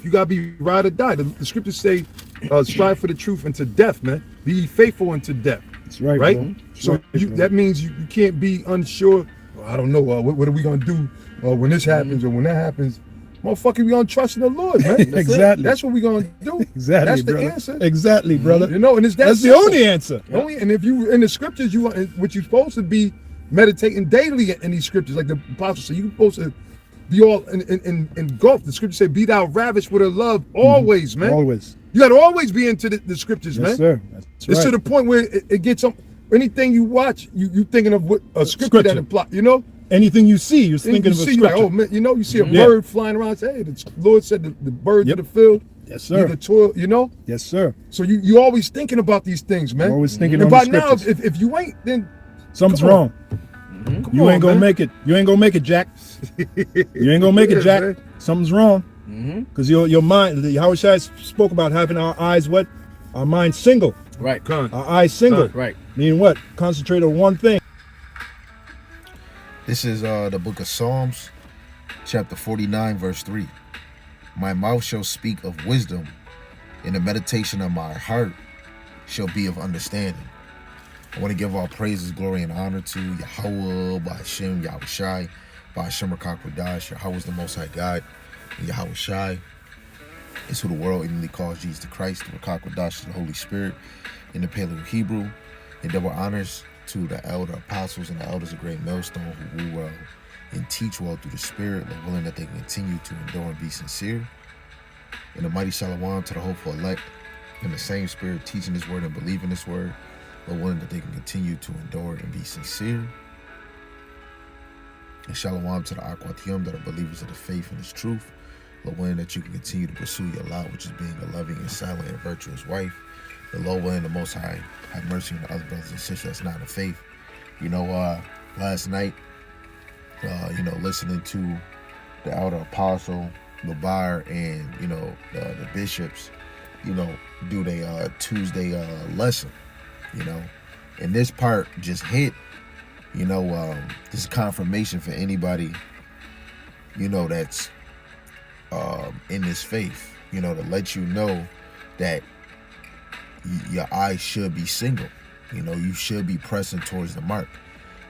You gotta be ride or die. The scriptures say, strive for the truth unto death, man. Be ye faithful unto death. That's right, Right? bro. That's So right, bro. that means you can't be unsure. I don't know. What are we gonna do when this happens or when that happens? Motherfucker, we gonna trust in the Lord, man. Exactly. That's what we gonna do. Exactly, That's the brother. answer. Exactly, brother. You know, and it's That's the simple. only answer. And if you in the scriptures, what you're supposed to be meditating daily in these scriptures, like the apostles say, you're supposed to be all engulfed. The scriptures say, "Be thou ravished with a love always, man." Always. You got to always be into the scriptures, Yes, man. sir. That's It's right. to the point where it gets anything you watch, you thinking of what a scripture that Scripture. apply. You know, Anything you see, you're and thinking you of a see like, scripture. oh man, you know, you see a Yeah. bird flying around. Say, hey, the Lord said the birds Yep. of the field. Yes, sir. The toil, you know. Yes, sir. So you always thinking about these things, man. You're always thinking and on by the now, scriptures. if you ain't, then Something's come on. wrong. Come You on, ain't gonna man. make it. You ain't gonna make it, Jack. You ain't gonna make Yeah, it, Jack. man. Something's wrong. Because your mind, Howard Shai spoke about having our eyes what? Our mind single. Right. Con. Our eyes single. Right. Meaning what? Concentrate on one thing. This is the book of Psalms, chapter 49, verse 3. My mouth shall speak of wisdom, and the meditation of my heart shall be of understanding. I want to give all praises, glory, and honor to Yahweh, Ba'ashem, Yahweh Shai, Ba'ashem Rakak Radash. Yahweh is the Most High God, and Yahweh Shai is who the world inwardly calls Jesus the Christ. The Rakak Radash is the Holy Spirit in the Paleo Hebrew. And double honors to the elder apostles and the elders of Great Millstone who rule well and teach well through the Spirit, Lord willing that they can continue to endure and be sincere. And the mighty Shalom to the hopeful elect in the same Spirit, teaching this word and believing this word, Lord willing that they can continue to endure and be sincere. And Shalom to the Akwatiyam that are believers of the faith and its truth, Lord willing that you can continue to pursue your lot, which is being a loving and silent and virtuous wife. The Lord willing, the Most High, have mercy on the other brothers and sisters that's not in the faith. You know, last night, listening to the elder apostle, Labar, and, the bishops, do their Tuesday lesson, and this part just hit, this is confirmation for anybody, that's in this faith, to let you know that your eyes should be single. You should be pressing towards the mark.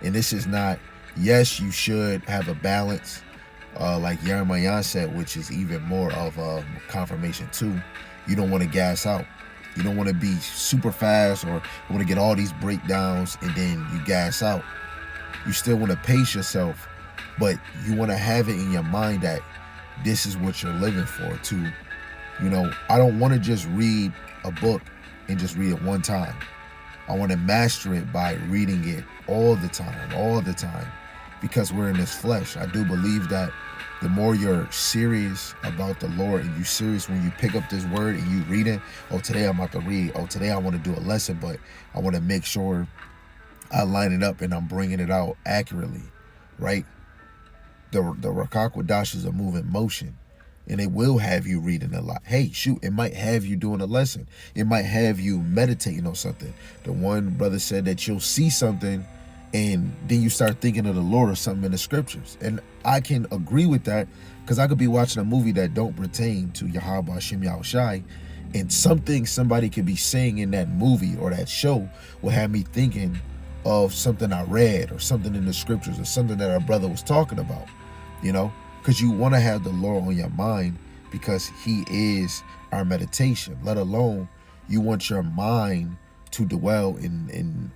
And this is not, yes, you should have a balance, like Jeremiah said, which is even more of a confirmation too. You don't want to gas out. You don't want to be super fast, or you want to get all these breakdowns and then you gas out. You still want to pace yourself, but you want to have it in your mind that this is what you're living for too. I don't want to just read a book and just read it one time. I want to master it by reading it all the time, because we're in this flesh. I do believe that the more you're serious about the Lord, and you serious when you pick up this word and you read it, oh, today I'm about to read, oh, today I want to do a lesson, but I want to make sure I line it up and I'm bringing it out accurately, right? The Rakak Wadash is a moving motion. And it will have you reading a lot. Hey, shoot, it might have you doing a lesson. It might have you meditating on something. The one brother said that you'll see something and then you start thinking of the Lord or something in the scriptures. And I can agree with that, because I could be watching a movie that don't pertain to Yahweh Hashem Yahweh Shai, and something somebody could be saying in that movie or that show will have me thinking of something I read or something in the scriptures or something that our brother was talking about, because you want to have the Lord on your mind, because he is our meditation. Let alone you want your mind to dwell in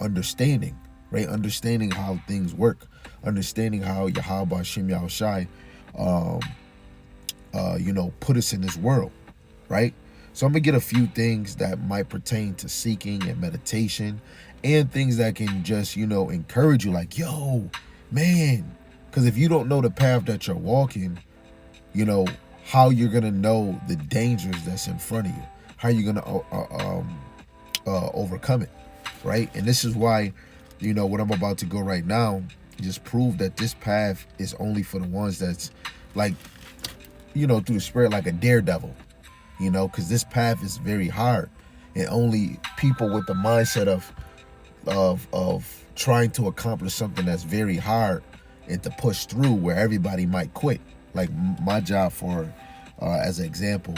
understanding, right? Understanding how things work, understanding how Yahweh Hashem Yahweh Shai, put us in this world, right? So I'm gonna get a few things that might pertain to seeking and meditation, and things that can just, encourage you, like, yo, man. Because if you don't know the path that you're walking, how you're going to know the dangers that's in front of you, how you're going to overcome it, right? And this is why, what I'm about to go right now just prove that this path is only for the ones that's like, through the Spirit, like a daredevil, because this path is very hard, and only people with the mindset of trying to accomplish something that's very hard and to push through, where everybody might quit. Like my job for as an example,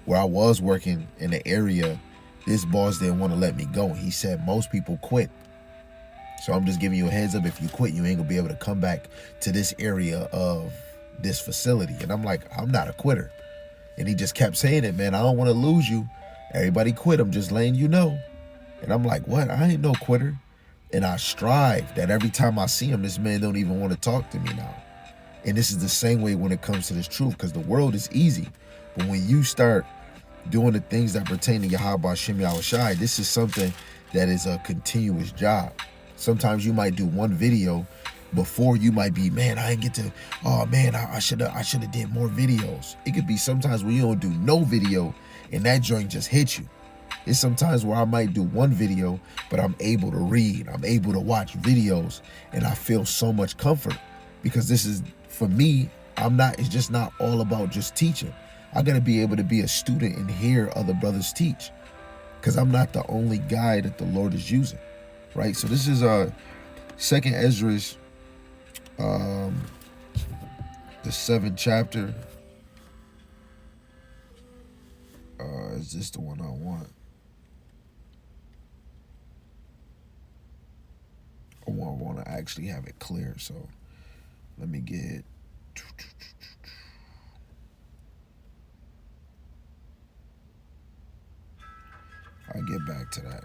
where I was working in the area, this boss didn't want to let me go. He said most people quit. So I'm just giving you a heads up. If you quit, you ain't gonna be able to come back to this area of this facility. And I'm like, I'm not a quitter. And he just kept saying it, man, I don't want to lose you. Everybody quit. I'm just letting you know. And I'm like, what? I ain't no quitter. And I strive that every time I see him, this man don't even want to talk to me now. And this is the same way when it comes to this truth, because the world is easy. But when you start doing the things that pertain to Yahweh Shem Yahushai, this is something that is a continuous job. Sometimes you might do one video before you might be, man, I ain't get to, oh man, I should have did more videos. It could be sometimes when you don't do no video and that joint just hits you. It's sometimes where I might do one video, but I'm able to read, I'm able to watch videos, and I feel so much comfort, because this is, for me, it's just not all about just teaching. I gotta be able to be a student and hear other brothers teach, because I'm not the only guy that the Lord is using, right? So this is 2nd Esdras, the 7th chapter. Is this the one I want? I want to actually have it clear, so let me get. I'll get back to that.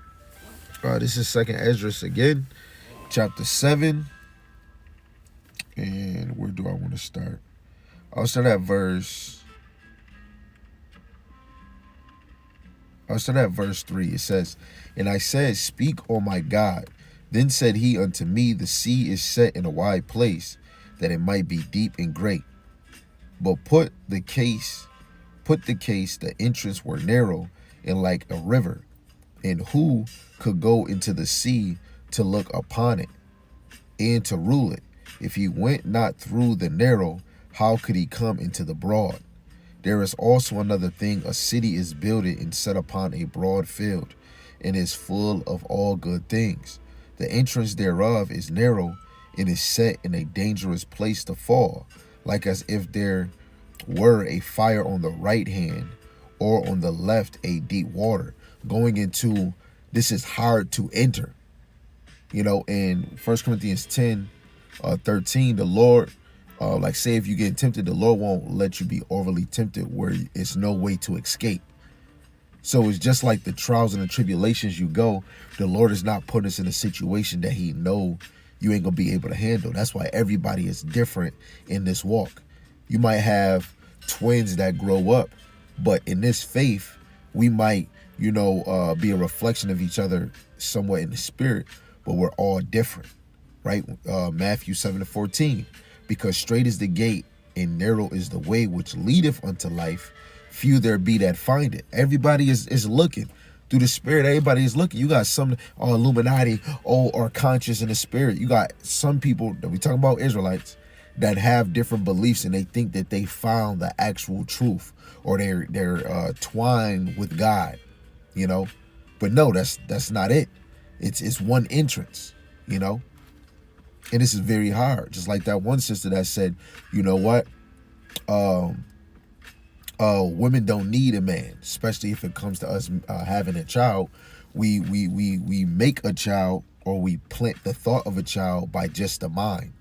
This is 2nd Esdras again, chapter 7. And where do I want to start? I'll start at verse 3. It says, and I said, speak, O my God. Then said he unto me, the sea is set in a wide place, that it might be deep and great. But put the case, the entrance were narrow and like a river. And who could go into the sea to look upon it and to rule it? If he went not through the narrow, how could he come into the broad? There is also another thing. A city is builded and set upon a broad field, and is full of all good things. The entrance thereof is narrow, and is set in a dangerous place to fall, like as if there were a fire on the right hand, or on the left a deep water. Going into, this is hard to enter. You know, in 1 Corinthians 10:13, the Lord, like say if you get tempted, the Lord won't let you be overly tempted where it's no way to escape. So it's just like the trials and the tribulations you go, the Lord is not putting us in a situation that he know you ain't gonna be able to handle. That's why everybody is different in this walk. You might have twins that grow up, but in this faith, we might, be a reflection of each other somewhat in the spirit, but we're all different, right? Matthew 7:14, because straight is the gate and narrow is the way which leadeth unto life, few there be that find it. Everybody is looking through the spirit. Everybody is looking. You got some Illuminati, are conscious in the spirit. You got some people that we talking about, Israelites, that have different beliefs and they think that they found the actual truth, or they're twined with God, But no, that's not it. It's one entrance, And this is very hard. Just like that one sister that said, you know what? Women don't need a man, especially if it comes to us having a child. We make a child, or we plant the thought of a child by just the mind.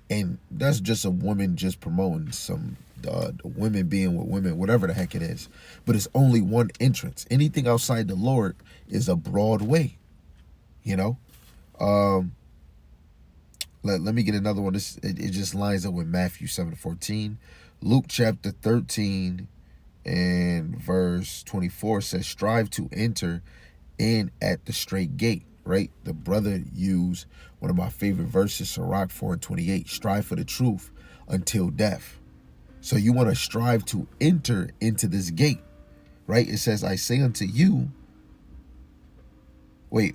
And that's just a woman just promoting some women being with women, whatever the heck it is. But it's only one entrance. Anything outside the Lord is a broad way, Let me get another one. It just lines up with Matthew 7:14. Luke chapter 13 and verse 24 says, strive to enter in at the straight gate, right? The brother used one of my favorite verses, Sirach 4:28, strive for the truth until death. So you want to strive to enter into this gate, right? It says, I say unto you,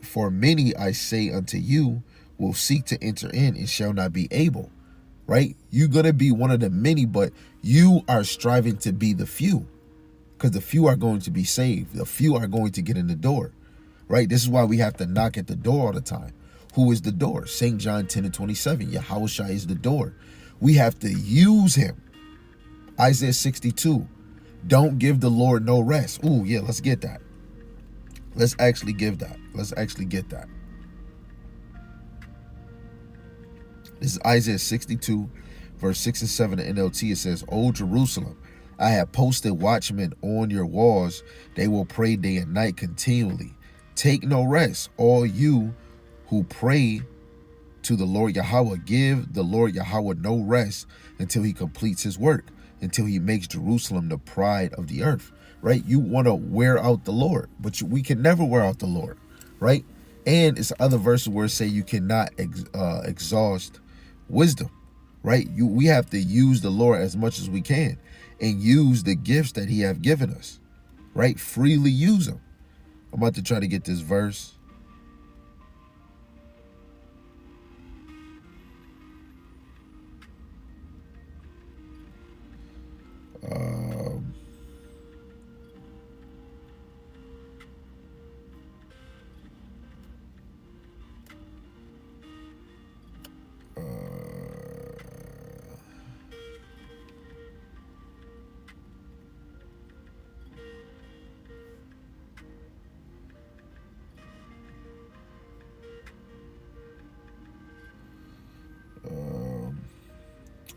for many I say unto you, will seek to enter in and shall not be able, right? You're going to be one of the many, but you are striving to be the few, because the few are going to be saved. The few are going to get in the door, right? This is why we have to knock at the door all the time. Who is the door? St. John 10:27. Yahushua is the door. We have to use him. Isaiah 62. Don't give the Lord no rest. Ooh, yeah, let's get that. Let's actually give that. Let's actually get that. This is Isaiah 62, verse 6 and 7 in NLT. It says, O Jerusalem, I have posted watchmen on your walls. They will pray day and night continually. Take no rest, all you who pray to the Lord Yahweh. Give the Lord Yahweh no rest until he completes his work, until he makes Jerusalem the pride of the earth. Right? You want to wear out the Lord, but we can never wear out the Lord. Right? And it's other verses where it say you cannot exhaust wisdom. Right? We have to use the Lord as much as we can and use the gifts that he have given us. Right? Freely use them. I'm about to try to get this verse.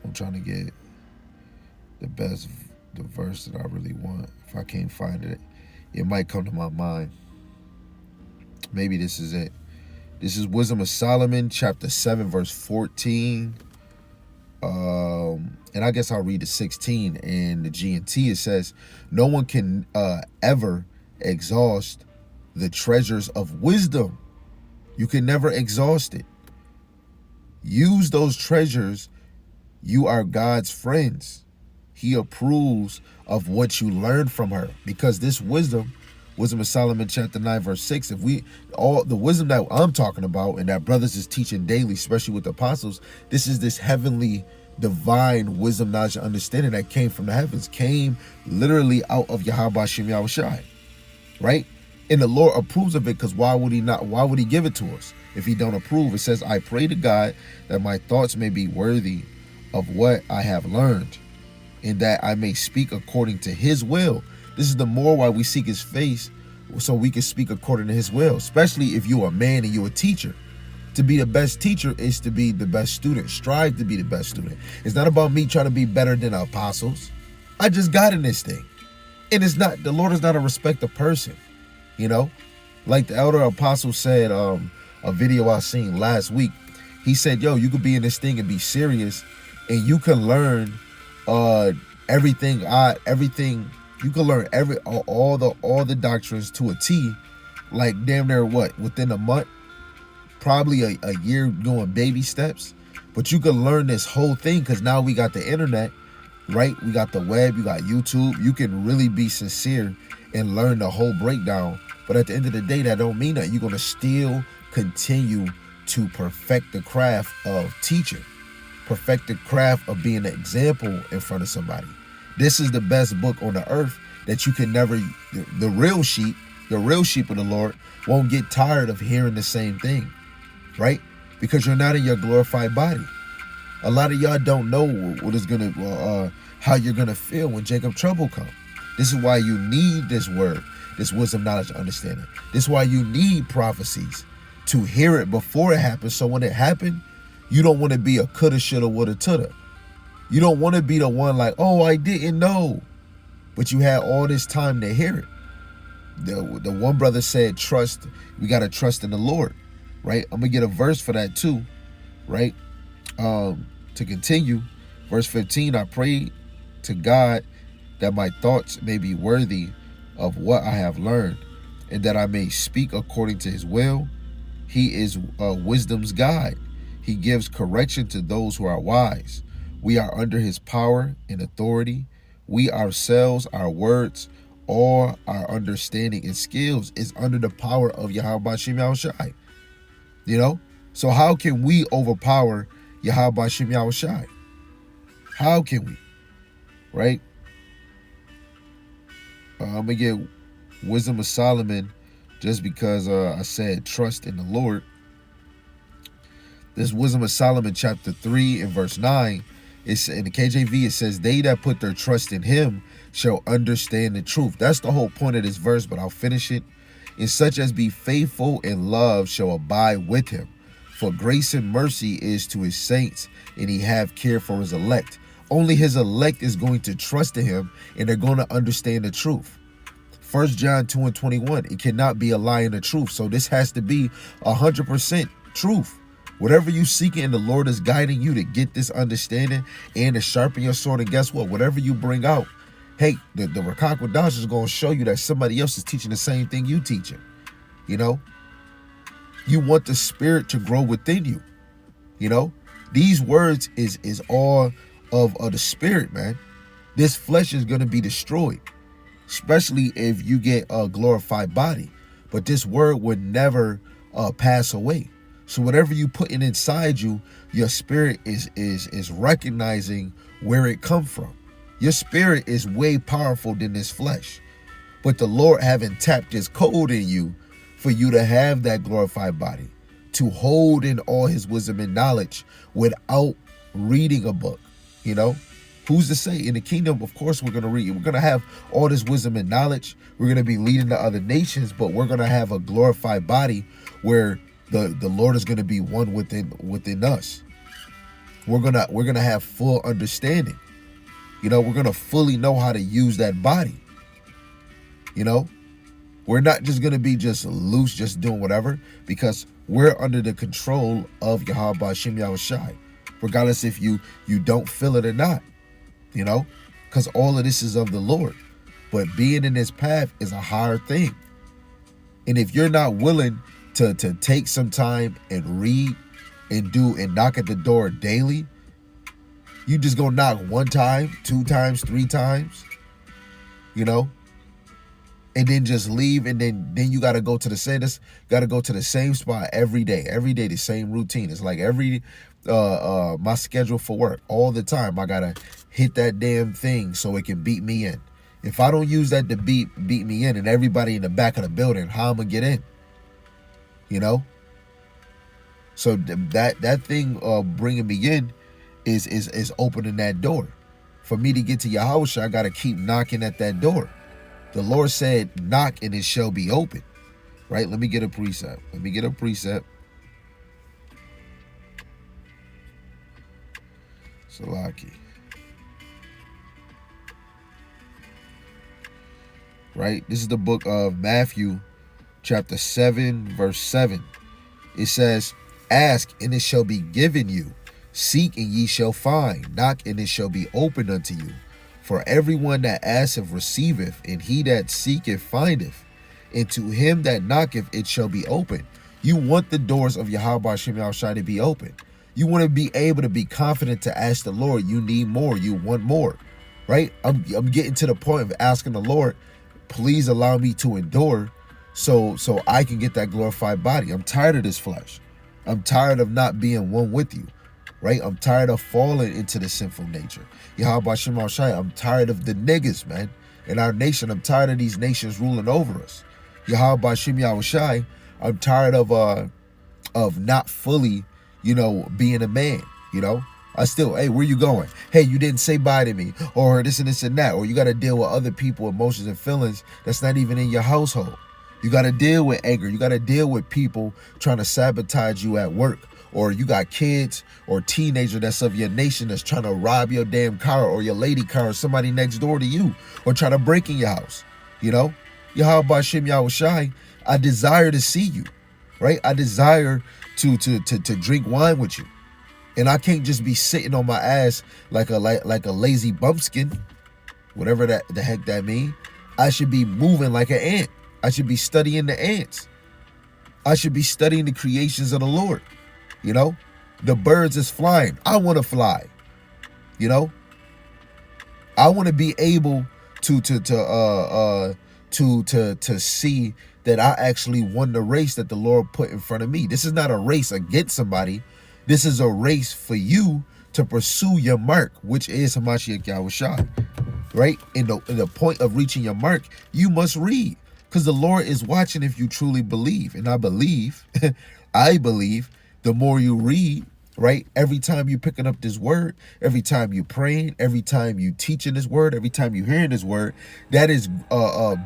I'm trying to get the verse that I really want. If I can't find it, it might come to my mind. Maybe this is it. This is Wisdom of Solomon, chapter 7, verse 14. And I guess I'll read the 16 in the GNT. It says, no one can ever exhaust the treasures of wisdom. You can never exhaust it. Use those treasures. You are God's friends. He approves of what you learn from her, because this wisdom of Solomon chapter 9 verse 6, if we all the wisdom that I'm talking about and that brothers is teaching daily, especially with the apostles, this is this heavenly divine wisdom, knowledge, and understanding that came from the heavens, came literally out of Yahweh Shem Yahushai, right? And the Lord approves of it, because why would he give it to us if he don't approve? It says, I pray to God that my thoughts may be worthy of what I have learned, and that I may speak according to his will. This is the more why we seek his face, so we can speak according to his will, especially if you're a man and you're a teacher. To be the best teacher is to be the best student. Strive to be the best student. It's not about me trying to be better than the apostles. I just got in this thing. And it's not, the Lord is not a respect of person, you know? Like the elder apostle said, a video I seen last week, he said, yo, you could be in this thing and be serious, and you can learn everything. You can learn all the doctrines to a T, like damn near within a month, probably a year, going baby steps. But you can learn this whole thing, because now we got the internet, right? We got the web, you got YouTube. You can really be sincere and learn the whole breakdown. But at the end of the day, that don't mean that you're going to still continue to perfect the craft of teaching, perfect the craft of being an example in front of somebody. This is the best book on the earth that you can never, the real sheep of the Lord won't get tired of hearing the same thing, right? Because you're not in your glorified body. A lot of y'all don't know what is going to, how you're going to feel when Jacob trouble comes. This is why you need this word, this wisdom, knowledge, understanding. This is why you need prophecies, to hear it before it happens. So when it happened, you don't want to be a coulda, shoulda, woulda, tutta. You don't want to be the one like, oh, I didn't know. But you had all this time to hear it. The one brother said, trust, we got to trust in the Lord, right? I'm going to get a verse for that too, right? To continue, verse 15, I pray to God that my thoughts may be worthy of what I have learned, and that I may speak according to his will. He is wisdom's guide. He gives correction to those who are wise. We are under his power and authority. We ourselves, our words, all our understanding and skills is under the power of Yahweh Shem Yahushai. You know? So how can we overpower Yahweh Shem Yahushai? How can we? Right? I'm going to get Wisdom of Solomon just because I said trust in the Lord. This Wisdom of Solomon chapter 3 and verse 9. It's in the KJV, it says, they that put their trust in him shall understand the truth. That's the whole point of this verse, but I'll finish it. And such as be faithful in love shall abide with him. For grace and mercy is to his saints, and he have care for his elect. Only his elect is going to trust in him, and they're going to understand the truth. 1 John 2:21, it cannot be a lie in the truth. So this has to be 100% truth. Whatever you seek and the Lord is guiding you to get this understanding and to sharpen your sword. And guess what? Whatever you bring out, hey, the Rakan Kodash is going to show you that somebody else is teaching the same thing you teaching. You know, you want the spirit to grow within you. You know, these words is all of the spirit, man. This flesh is going to be destroyed, especially if you get a glorified body. But this word would never pass away. So whatever you put inside you, your spirit is recognizing where it come from. Your spirit is way powerful than this flesh. But the Lord haven't tapped his code in you for you to have that glorified body, to hold in all his wisdom and knowledge without reading a book. You know, who's to say in the kingdom, of course, we're going to read. We're going to have all this wisdom and knowledge. We're going to be leading to other nations, but we're going to have a glorified body where the Lord is going to be one within us. We're going to have full understanding. You know, we're going to fully know how to use that body. You know, we're not just going to be just loose, just doing whatever, because we're under the control of Yahweh Hashem Yahushai, regardless if you don't feel it or not, you know, because all of this is of the Lord. But being in this path is a hard thing. And if you're not willing to take some time and read and knock at the door daily, you just gonna knock 1 time, 2 times, 3 times, you know, and then just leave, and then you gotta go to the same spot every day, the same routine. It's like every my schedule for work all the time. I gotta hit that damn thing so it can beat me in. If I don't use that to beat me in, and everybody in the back of the building, how I'm gonna get in? You know. So that thing bringing me in is opening that door. For me to get to Yahushua, I gotta keep knocking at that door. The Lord said, knock and it shall be open. Right? Let me get a precept. Salaki. Right? This is the book of Matthew, chapter 7, verse 7. It says, ask and it shall be given you. Seek and ye shall find. Knock and it shall be opened unto you. For everyone that asketh receiveth, and he that seeketh findeth, and to him that knocketh it shall be open. You want the doors of Yahweh Hashem Yahushai to be open. You want to be able to be confident to ask the Lord. You need more. You want more, right? I'm getting to the point of asking the Lord, please allow me to endure so I can get that glorified body. I'm tired of this flesh. I'm tired of not being one with you. Right? I'm tired of falling into the sinful nature. Yahweh Hashem Yahushai, I'm tired of the niggas, man. In our nation, I'm tired of these nations ruling over us. Yahweh Hashem Yahushai, I'm tired of not fully, you know, being a man, you know. I still, hey, where you going? Hey, you didn't say bye to me, or this and this and that, or you got to deal with other people, emotions and feelings that's not even in your household. You got to deal with anger. You got to deal with people trying to sabotage you at work. Or you got kids or teenager that's of your nation that's trying to rob your damn car, or your lady car, or somebody next door to you, or trying to break in your house. You know, Yahweh Hashem Yahushai, I desire to see you, right? I desire to drink wine with you, and I can't just be sitting on my ass like a lazy bumpkin, whatever the heck that mean. I should be moving like an ant. I should be studying the ants. I should be studying the creations of the Lord. You know, the birds is flying. I want to fly. You know, I want to be able to see that I actually won the race that the Lord put in front of me. This is not a race against somebody. This is a race for you to pursue your mark, which is Hamashiach Yahushua. Right? In the point of reaching your mark, you must read, because the Lord is watching if you truly believe. And I believe, the more you read right? Every time you picking up this word, every time you praying, every time you teaching this word, every time you hearing this word, that is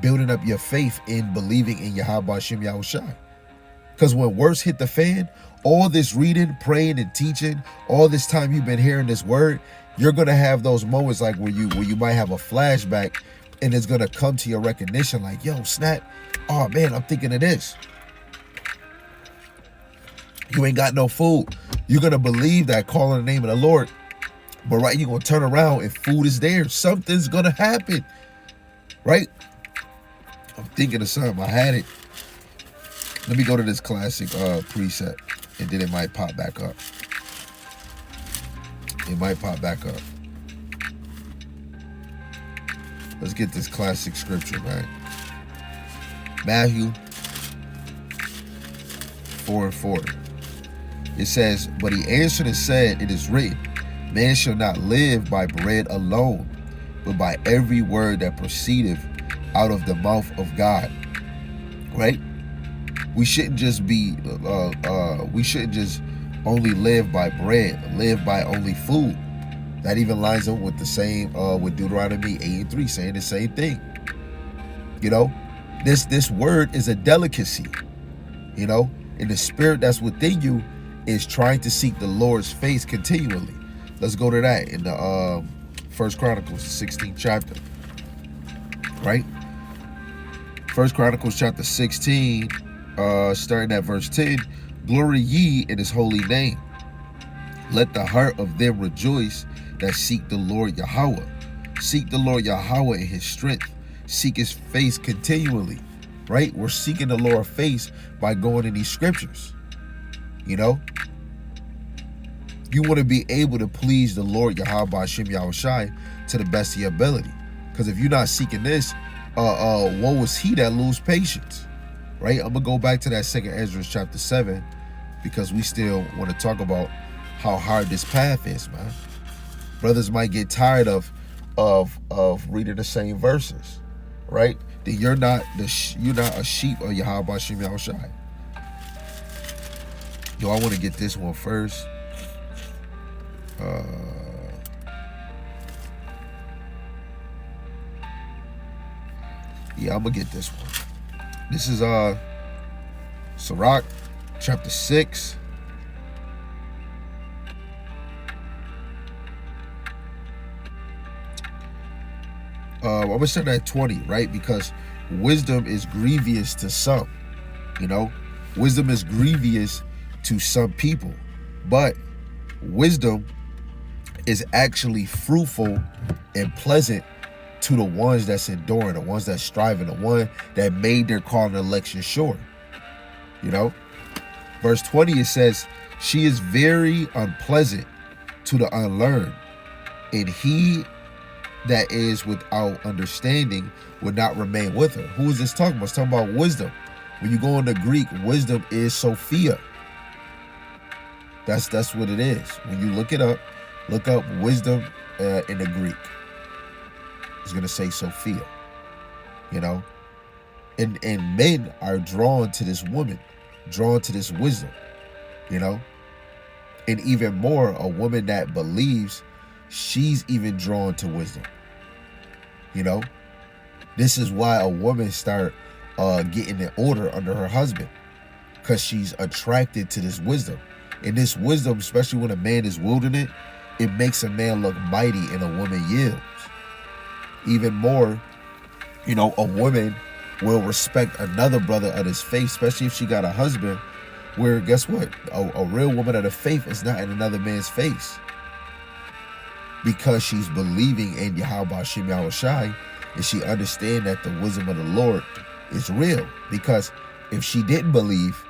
building up your faith in believing in Yahweh Hashem Yahushai. Because when worse hit the fan, all this reading, praying, and teaching, all this time you've been hearing this word, you're gonna have those moments like where you might have a flashback, and it's gonna come to your recognition like, yo, snap, oh man, I'm thinking of this. You ain't got no food. You're gonna believe that, call on the name of the Lord. But right, you're gonna turn around and food is there. Something's gonna happen. Right? I'm thinking of something. I had it. Let me go to this classic precept, and then it might pop back up. It might pop back up. Let's get this classic scripture, man. Matthew 4:4. It says, but he answered and said, it is written, man shall not live by bread alone, but by every word that proceedeth out of the mouth of God. Right? We shouldn't just be, we shouldn't just only live by bread, live by only food. That even lines up with the same, with Deuteronomy 8:3, saying the same thing. You know, this word is a delicacy, you know, and the spirit that's within you is trying to seek the Lord's face continually. Let's go to that in the First Chronicles, 16th chapter. Right? First Chronicles chapter 16, starting at verse 10. Glory ye in his holy name. Let the heart of them rejoice that seek the Lord Yahweh. Seek the Lord Yahweh in his strength. Seek his face continually. Right? We're seeking the Lord's face by going in these scriptures. You know, you want to be able to please the Lord Yahweh Hashem Yahushai to the best of your ability. Because if you're not seeking this, woe is he that lose patience. Right? I'm gonna go back to that 2nd Ezra chapter 7, because we still want to talk about how hard this path is, man. Brothers might get tired of reading the same verses, right? Then you're not a sheep of Yahweh Hashem Yahushai. Yo, I want to get this one first. Yeah, I'm gonna get this one. This is Sirach chapter 6. I'm gonna start at 20, right? Because wisdom is grievous to some. You know, wisdom is grievous to some people, but wisdom is actually fruitful and pleasant to the ones that's enduring, the ones that's striving, the one that made their call and election sure. You know, verse 20, it says, she is very unpleasant to the unlearned, and he that is without understanding would not remain with her. Who is this talking about? It's talking about wisdom. When you go into Greek, wisdom is Sophia. That's what it is. When you look it up, look up wisdom in the Greek. It's gonna say Sophia. You know, and men are drawn to this woman, drawn to this wisdom. You know, and even more, a woman that believes, she's even drawn to wisdom. You know, this is why a woman start getting in order under her husband, because she's attracted to this wisdom. And this wisdom, especially when a man is wielding it, it makes a man look mighty and a woman yields. Even more, you know, a woman will respect another brother of his faith, especially if she got a husband, where guess what? A real woman of the faith is not in another man's face, because she's believing in Yahweh Hashem Yahushai, and she understands that the wisdom of the Lord is real. Because if she didn't believe,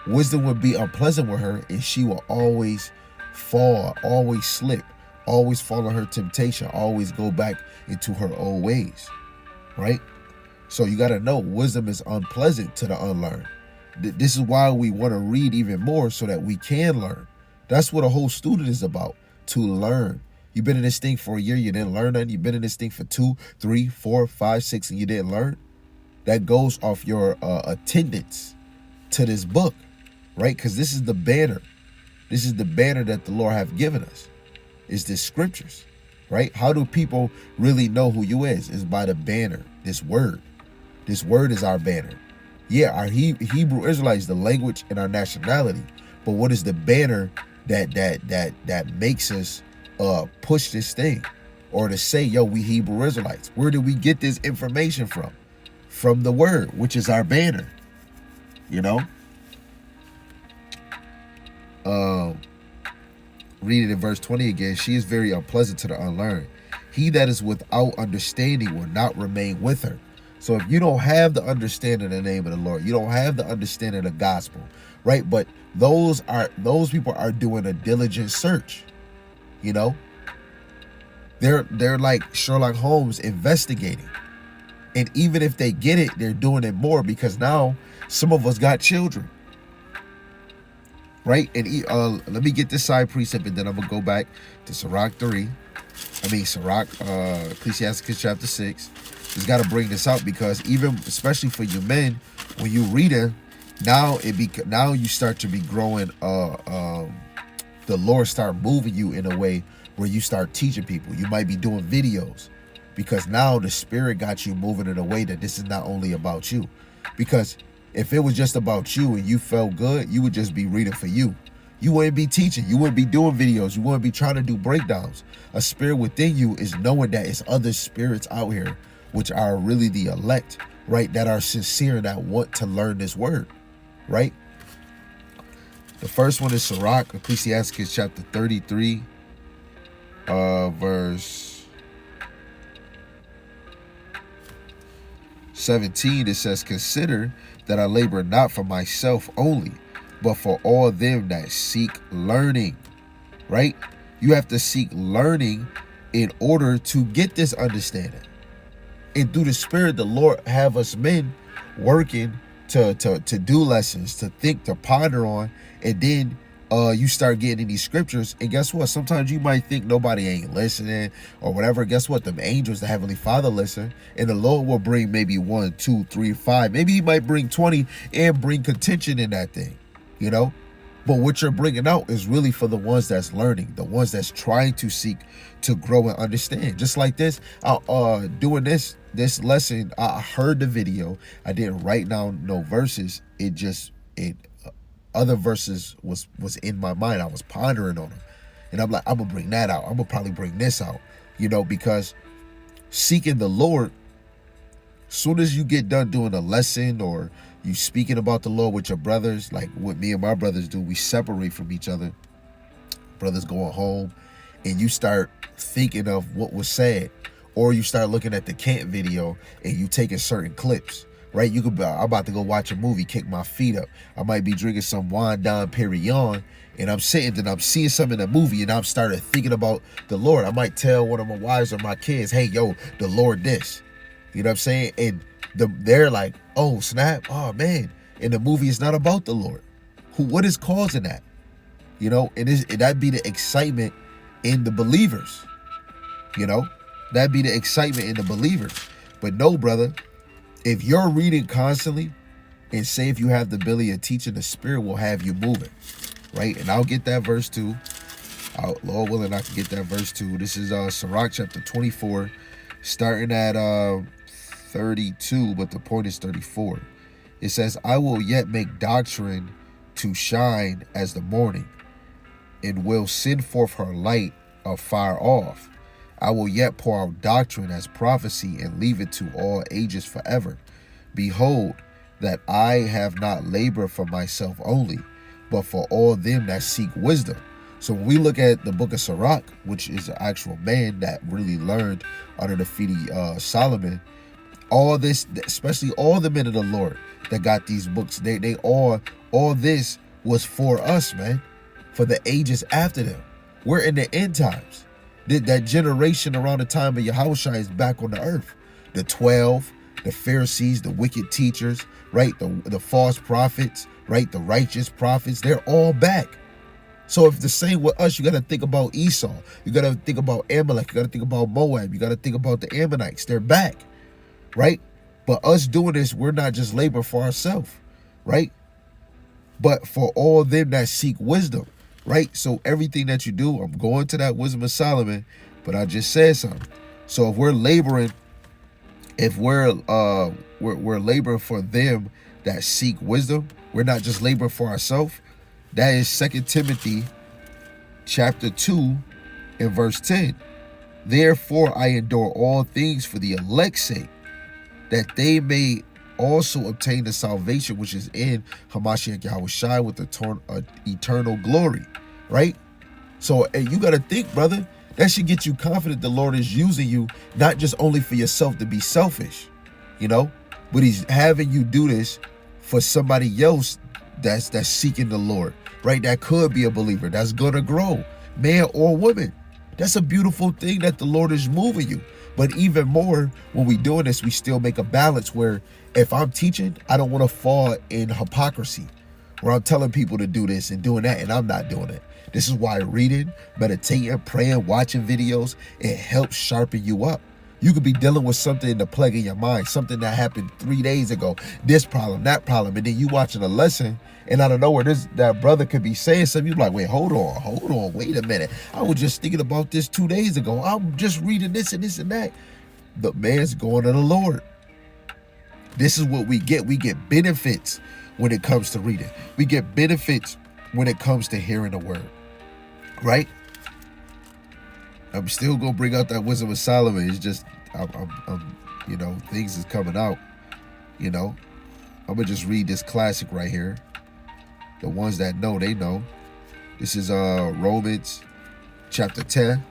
wisdom would be unpleasant with her, and she will always fall, always slip, always fall in her temptation, always go back into her old ways, right? So you got to know, wisdom is unpleasant to the unlearned. This is why we want to read even more, so that we can learn. That's what a whole student is about, to learn. You've been in this thing for a year, you didn't learn nothing. You've been in this thing for 2, 3, 4, 5, 6, and you didn't learn. That goes off your attendance to this book, right? Because this is the banner. This is the banner that the Lord have given us. It's the scriptures, right? How do people really know who you is? Is by the banner, this word. This word is our banner. Yeah, our Hebrew Israelites, the language and our nationality. But what is the banner that makes us push this thing? Or to say, yo, we Hebrew Israelites. Where do we get this information from? From the word, which is our banner. You know? Read it in verse 20 again. She is very unpleasant to the unlearned. He that is without understanding will not remain with her. So if you don't have the understanding of the name of the Lord, you don't have the understanding of the gospel, right? But those people are doing a diligent search, you know? They're like Sherlock Holmes investigating. And even if they get it, they're doing it more because now some of us got children. Right? And let me get this side precept and then I'm going to go back to Sirach 3. Ecclesiastes chapter 6. Just got to bring this out because even, especially for you men, when you read it, now you start to be growing, the Lord start moving you in a way where you start teaching people. You might be doing videos because now the Spirit got you moving in a way that this is not only about you. Because if it was just about you and you felt good, you would just be reading for you. You wouldn't be teaching. You wouldn't be doing videos. You wouldn't be trying to do breakdowns. A spirit within you is knowing that it's other spirits out here, which are really the elect, right? That are sincere and that want to learn this word, right? The first one is Sirach, Ecclesiastes chapter 33, verse 17. It says, consider that I labor not for myself only, but for all them that seek learning, right? You have to seek learning in order to get this understanding. And through the Spirit, the Lord have us men working to do lessons, to think, to ponder on, and then you start getting in these scriptures, and guess what? Sometimes you might think nobody ain't listening or whatever. Guess what? The angels, the Heavenly Father, listen, and the Lord will bring maybe 1, 2, 3, 5. Maybe He might bring 20 and bring contention in that thing, you know. But what you're bringing out is really for the ones that's learning, the ones that's trying to seek to grow and understand. Just like this, doing this lesson, I heard the video. I didn't write down no verses. Other verses was in my mind. I was pondering on them. And I'm like, I'm going to bring that out. I'm going to probably bring this out, you know, because seeking the Lord, soon as you get done doing a lesson or you speaking about the Lord with your brothers, like what me and my brothers do, we separate from each other. Brothers going home, and you start thinking of what was said, or you start looking at the Kent video and you taking certain clips. Right, you could be, I'm about to go watch a movie, kick my feet up. I might be drinking some wine Dom Perignon, and I'm sitting and I'm seeing something in the movie, and I'm started thinking about the Lord. I might tell one of my wives or my kids, hey, yo, the Lord this. You know what I'm saying? And they're like, oh, snap, oh, man. And the movie is not about the Lord. What is causing that? You know, and that'd be the excitement in the believers. You know, that'd be the excitement in the believers. But no, brother. If you're reading constantly, and say if you have the ability of teaching, the Spirit will have you moving, right? And I'll get that verse too. Lord willing, I can get that verse too. This is Sirach chapter 24, starting at 32, but the point is 34. It says, I will yet make doctrine to shine as the morning, and will send forth her light afar off. I will yet pour out doctrine as prophecy and leave it to all ages forever. Behold, that I have not labored for myself only, but for all them that seek wisdom. So when we look at the book of Sirach, which is an actual man that really learned under the feet of Solomon, all this, especially all the men of the Lord that got these books, they all this was for us, man, for the ages after them. We're in the end times. That generation around the time of Yahushua is back on the earth. The 12, the Pharisees, the wicked teachers, right? The false prophets, right? The righteous prophets, they're all back. So if the same with us, you got to think about Esau. You got to think about Amalek. You got to think about Moab. You got to think about the Ammonites. They're back, right? But us doing this, we're not just laboring for ourselves, right? But for all them that seek wisdom. right? So everything that you do, I'm going to that wisdom of Solomon, but I just said something. So if we're laboring, if we're laboring for them that seek wisdom, we're not just laboring for ourselves. That is 2 Timothy chapter 2 and verse 10. Therefore I endure all things for the elect's sake, that they may also obtain the salvation which is in Hamashiach Yahushua with eternal glory, right? So you got to think, brother, that should get you confident the Lord is using you, not just only for yourself to be selfish, you know, but he's having you do this for somebody else that's seeking the Lord, right? That could be a believer, that's gonna grow, man or woman. That's a beautiful thing that the Lord is moving you. But even more, when we doing this, we still make a balance where if I'm teaching, I don't want to fall in hypocrisy, where I'm telling people to do this and doing that, and I'm not doing it. This is why reading, meditating, praying, watching videos, it helps sharpen you up. You could be dealing with something in the plague in your mind, something that happened 3 days ago, this problem, that problem, and then you watching a lesson, and out of nowhere, that brother could be saying something. You're like, wait, hold on, wait a minute. I was just thinking about this 2 days ago. I'm just reading this and this and that. The man's going to the Lord. This is what we get. We get benefits when it comes to reading. We get benefits when it comes to hearing the word, right? I'm still gonna bring out that wisdom of Solomon. It's just, I'm you know, things is coming out. You know, I'm gonna just read this classic right here. The ones that know, they know. This is Romans chapter 10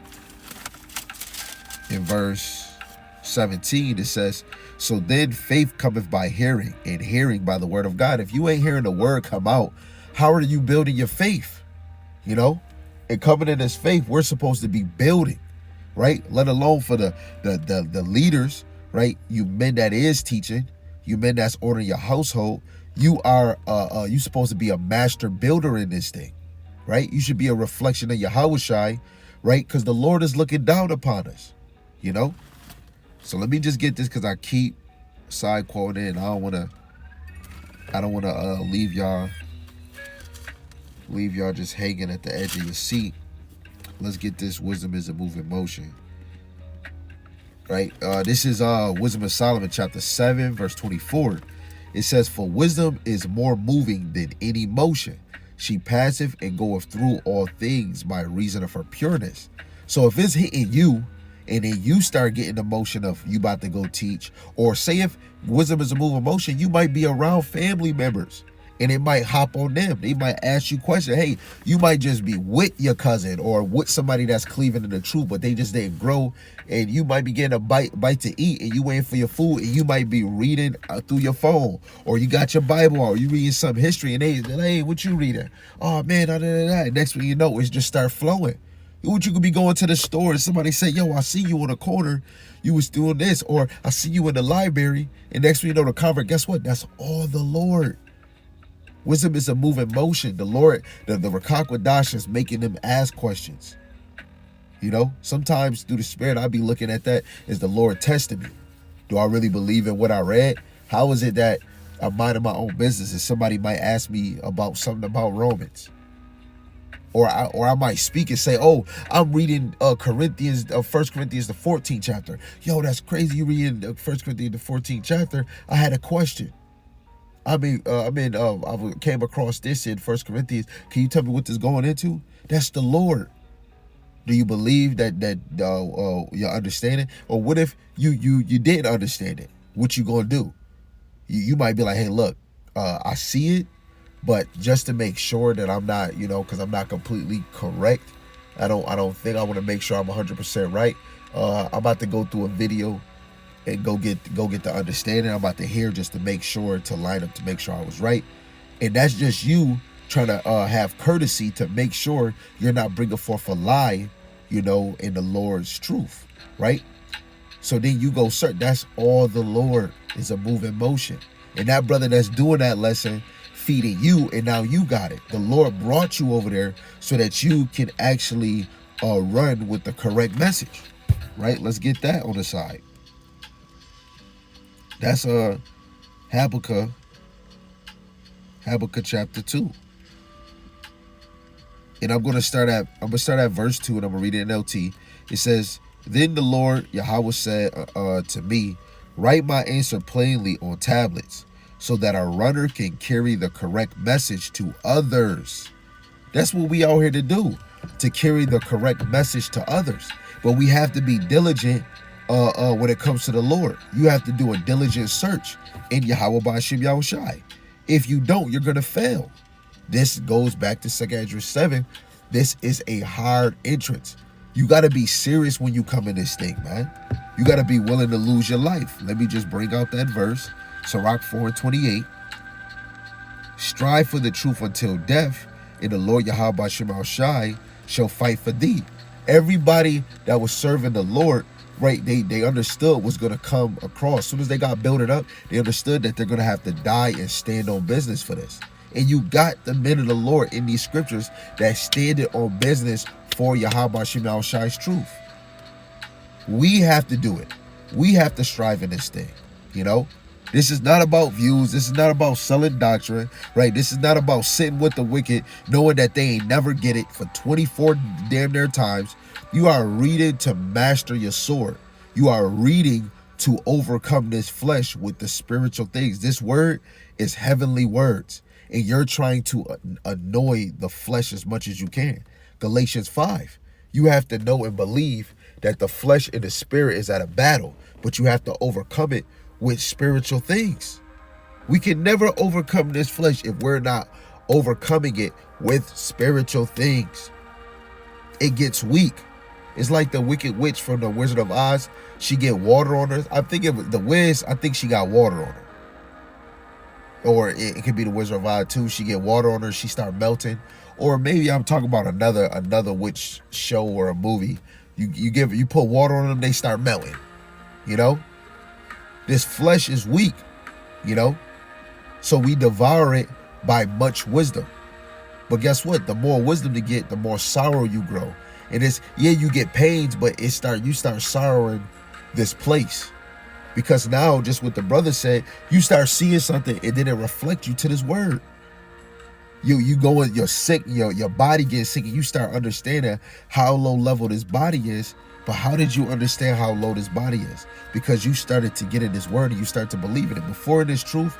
in verse 17. It says, so then faith cometh by hearing, and hearing by the word of God. If you ain't hearing the word come out, how are you building your faith? You know, and coming in this faith, we're supposed to be building, right? Let alone for the leaders, right? You men that is teaching, you men that's ordering your household. You are you supposed to be a master builder in this thing, right? You should be a reflection of Yahushua, right? Because the Lord is looking down upon us, you know. So let me just get this, because I keep side quoting and I don't want to leave y'all just hanging at the edge of your seat. Let's get this. Wisdom is a moving motion, right? This is Wisdom of Solomon chapter 7 verse 24. It says, for wisdom is more moving than any motion. She passeth and goeth through all things by reason of her pureness. So if it's hitting you, and then you start getting the motion of you about to go teach, or say if wisdom is a moving motion, you might be around family members and it might hop on them. They might ask you questions. Hey, you might just be with your cousin or with somebody that's cleaving in the truth, but they just didn't grow, and you might be getting a bite to eat, and you waiting for your food, and you might be reading through your phone, or you got your Bible, or you reading some history, and they like, hey, what you reading? Oh man, next thing you know, it's just start flowing. What you could be going to the store and somebody say, yo, I see you on the corner, you was doing this, or I see you in the library, and next thing you know, the convert, guess what? That's all the Lord. Wisdom is a moving motion. The Lord, the Rakak Wadash is making them ask questions. You know, sometimes through the Spirit, I'll be looking at that as the Lord testing me. Do I really believe in what I read? How is it that I'm minding my own business and somebody might ask me about something about Romans? Or I might speak and say, oh, I'm reading 1 Corinthians, the 14th chapter. Yo, that's crazy. You reading 1 Corinthians, the 14th chapter. I had a question. I came across this in 1 Corinthians. Can you tell me what this is going into? That's the Lord. Do you believe that you're understanding? Or what if you didn't understand it? What you gonna do? You might be like, hey, look, I see it, but just to make sure that I'm not, because I'm not completely correct. I don't think I want to make sure I'm 100% right. I'm about to go through a video and go get the understanding. I'm about to hear just to make sure, to line up to make sure I was right. And that's just you trying to have courtesy to make sure you're not bringing forth a lie, in the Lord's truth, right? So then you go search. That's all the Lord is, a moving motion. And that brother that's doing that lesson, feeding you, and now you got it. The Lord brought you over there so that you can actually run with the correct message, right? Let's get that on the side. That's Habakkuk chapter 2. And I'm gonna start at verse 2, and I'm gonna read it in LT. It says, "Then the Lord Yahweh said to me, write my answer plainly on tablets, so that a runner can carry the correct message to others." That's what we out here to do, to carry the correct message to others. But we have to be diligent when it comes to the Lord. You have to do a diligent search in Yahweh Ba'ashem Yahushai. If you don't, you're gonna fail. This goes back to 2 Ezra 7. This is a hard entrance. You got to be serious when you come in this thing, man. You got to be willing to lose your life. Let me just bring out that verse. Sirach 4:28. "Strive for the truth until death, and the Lord Yahweh Ba'ashem Shai shall fight for thee." Everybody that was serving the Lord, right, they understood what's going to come across. As soon as they got built up, they understood that they're going to have to die and stand on business for this. And you got the men of the Lord in these scriptures that stand on business for Yahweh Ba'ashem Yahushai's truth. We have to do it. We have to strive in this thing. You know, this is not about views. This is not about selling doctrine, right? This is not about sitting with the wicked, knowing that they ain't never get it for 24 damn near times. You are reading to master your sword. You are reading to overcome this flesh with the spiritual things. This word is heavenly words. And you're trying to annoy the flesh as much as you can. Galatians 5. You have to know and believe that the flesh and the spirit is at a battle, but you have to overcome it with spiritual things. We can never overcome this flesh if we're not overcoming it with spiritual things. It gets weak. It's like the wicked witch from the Wizard of Oz. She get water on her. I'm thinking the Wiz, I think she got water on her. Or it could be the Wizard of Oz too. She get water on her, she start melting. Or maybe I'm talking about another witch show or a movie. You put water on them, they start melting. You know? This flesh is weak, you know? So we devour it by much wisdom. But guess what? The more wisdom you get, the more sorrow you grow. And it's, yeah, you get pains, but you start sorrowing this place. Because now, just what the brother said, you start seeing something and then it reflects you to this word. You go and you're sick, your body gets sick, and you start understanding how low level this body is. But how did you understand how low this body is? Because you started to get in this word and you start to believe in it. Before this truth,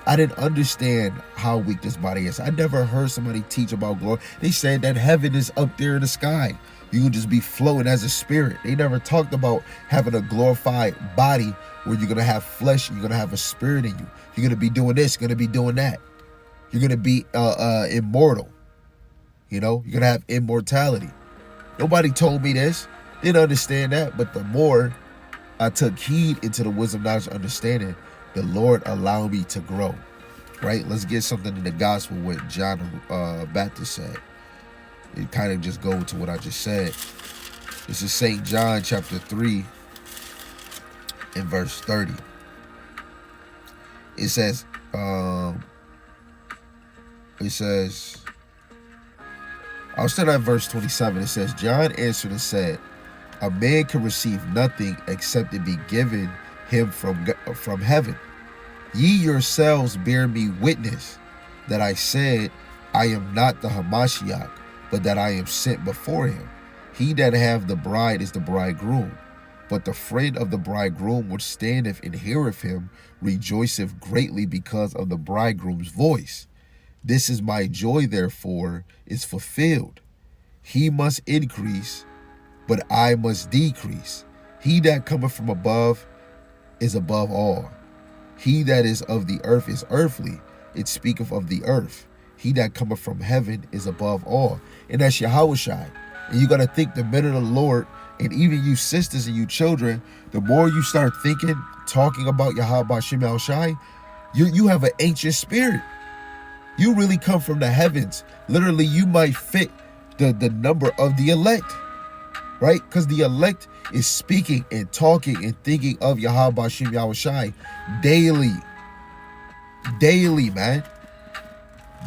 I didn't understand how weak this body is. I never heard somebody teach about glory. They said that heaven is up there in the sky. You can just be floating as a spirit. They never talked about having a glorified body where you're going to have flesh, you're going to have a spirit in you. You're going to be doing this, you're going to be doing that. You're going to be immortal. You know, you're going to have immortality. Nobody told me this. Didn't understand that. But the more I took heed into the wisdom, knowledge, understanding, the Lord allowed me to grow. Right? Let's get something in the gospel what John Baptist said. It kind of just go into what I just said. This is St. John chapter 3 and verse 30. It says, I'll start at verse 27. It says, John answered and said, a man can receive nothing except it be given him from heaven. Ye yourselves bear me witness that I said, I am not the Hamashiach, but that I am sent before him. He that hath the bride is the bridegroom. But the friend of the bridegroom which standeth and heareth him rejoiceth greatly because of the bridegroom's voice. This is my joy, therefore, is fulfilled. He must increase, but I must decrease. He that cometh from above is above all. He that is of the earth is earthly. It speaketh of the earth. He that cometh from heaven is above all. And that's Yahushai. And you got to think the men of the Lord, and even you sisters and you children, the more you start thinking, talking about Yahweh Ba'ashem Yahushai, you have an ancient spirit. You really come from the heavens. Literally, you might fit the number of the elect, right? Because the elect is speaking and talking and thinking of Yahweh Ba'ashem Yahushai daily. Daily, man.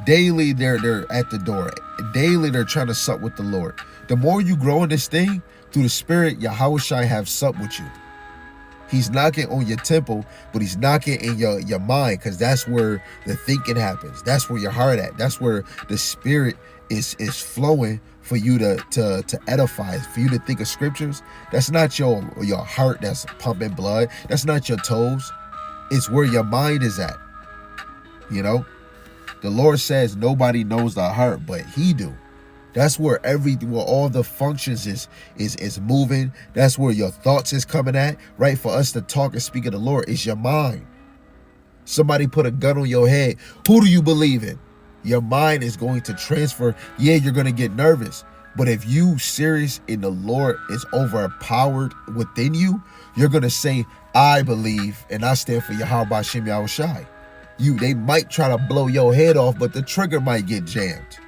Daily, they're at the door. Daily, they're trying to sup with the Lord. The more you grow in this thing, through the Spirit, Yahushai have sup with you. He's knocking on your temple, but he's knocking in your mind, because that's where the thinking happens. That's where your heart at. That's where the Spirit is flowing for you to edify, for you to think of scriptures. That's not your heart that's pumping blood. That's not your toes. It's where your mind is at. You know, the Lord says nobody knows the heart, but He do. That's where where all the functions is moving. That's where your thoughts is coming at, right? For us to talk and speak of the Lord, it's your mind. Somebody put a gun on your head. Who do you believe in? Your mind is going to transfer. Yeah, you're going to get nervous. But if you serious in the Lord is overpowered within you, you're going to say, I believe, and I stand for Yahweh Hashem Yahushai. They might try to blow your head off, but the trigger might get jammed.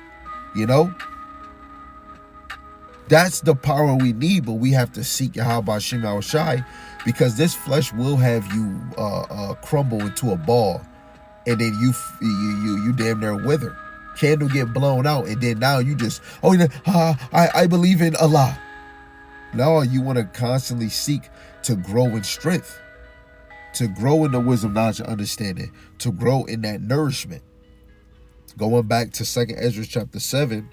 You know? That's the power we need, but we have to seek Yahweh Hashem Yahushai, because this flesh will have you crumble into a ball, and then you damn near wither. Candle get blown out, and then now you just, I believe in Allah. No, you want to constantly seek to grow in strength, to grow in the wisdom, knowledge, and understanding, to grow in that nourishment. Going back to 2 Ezra chapter 7,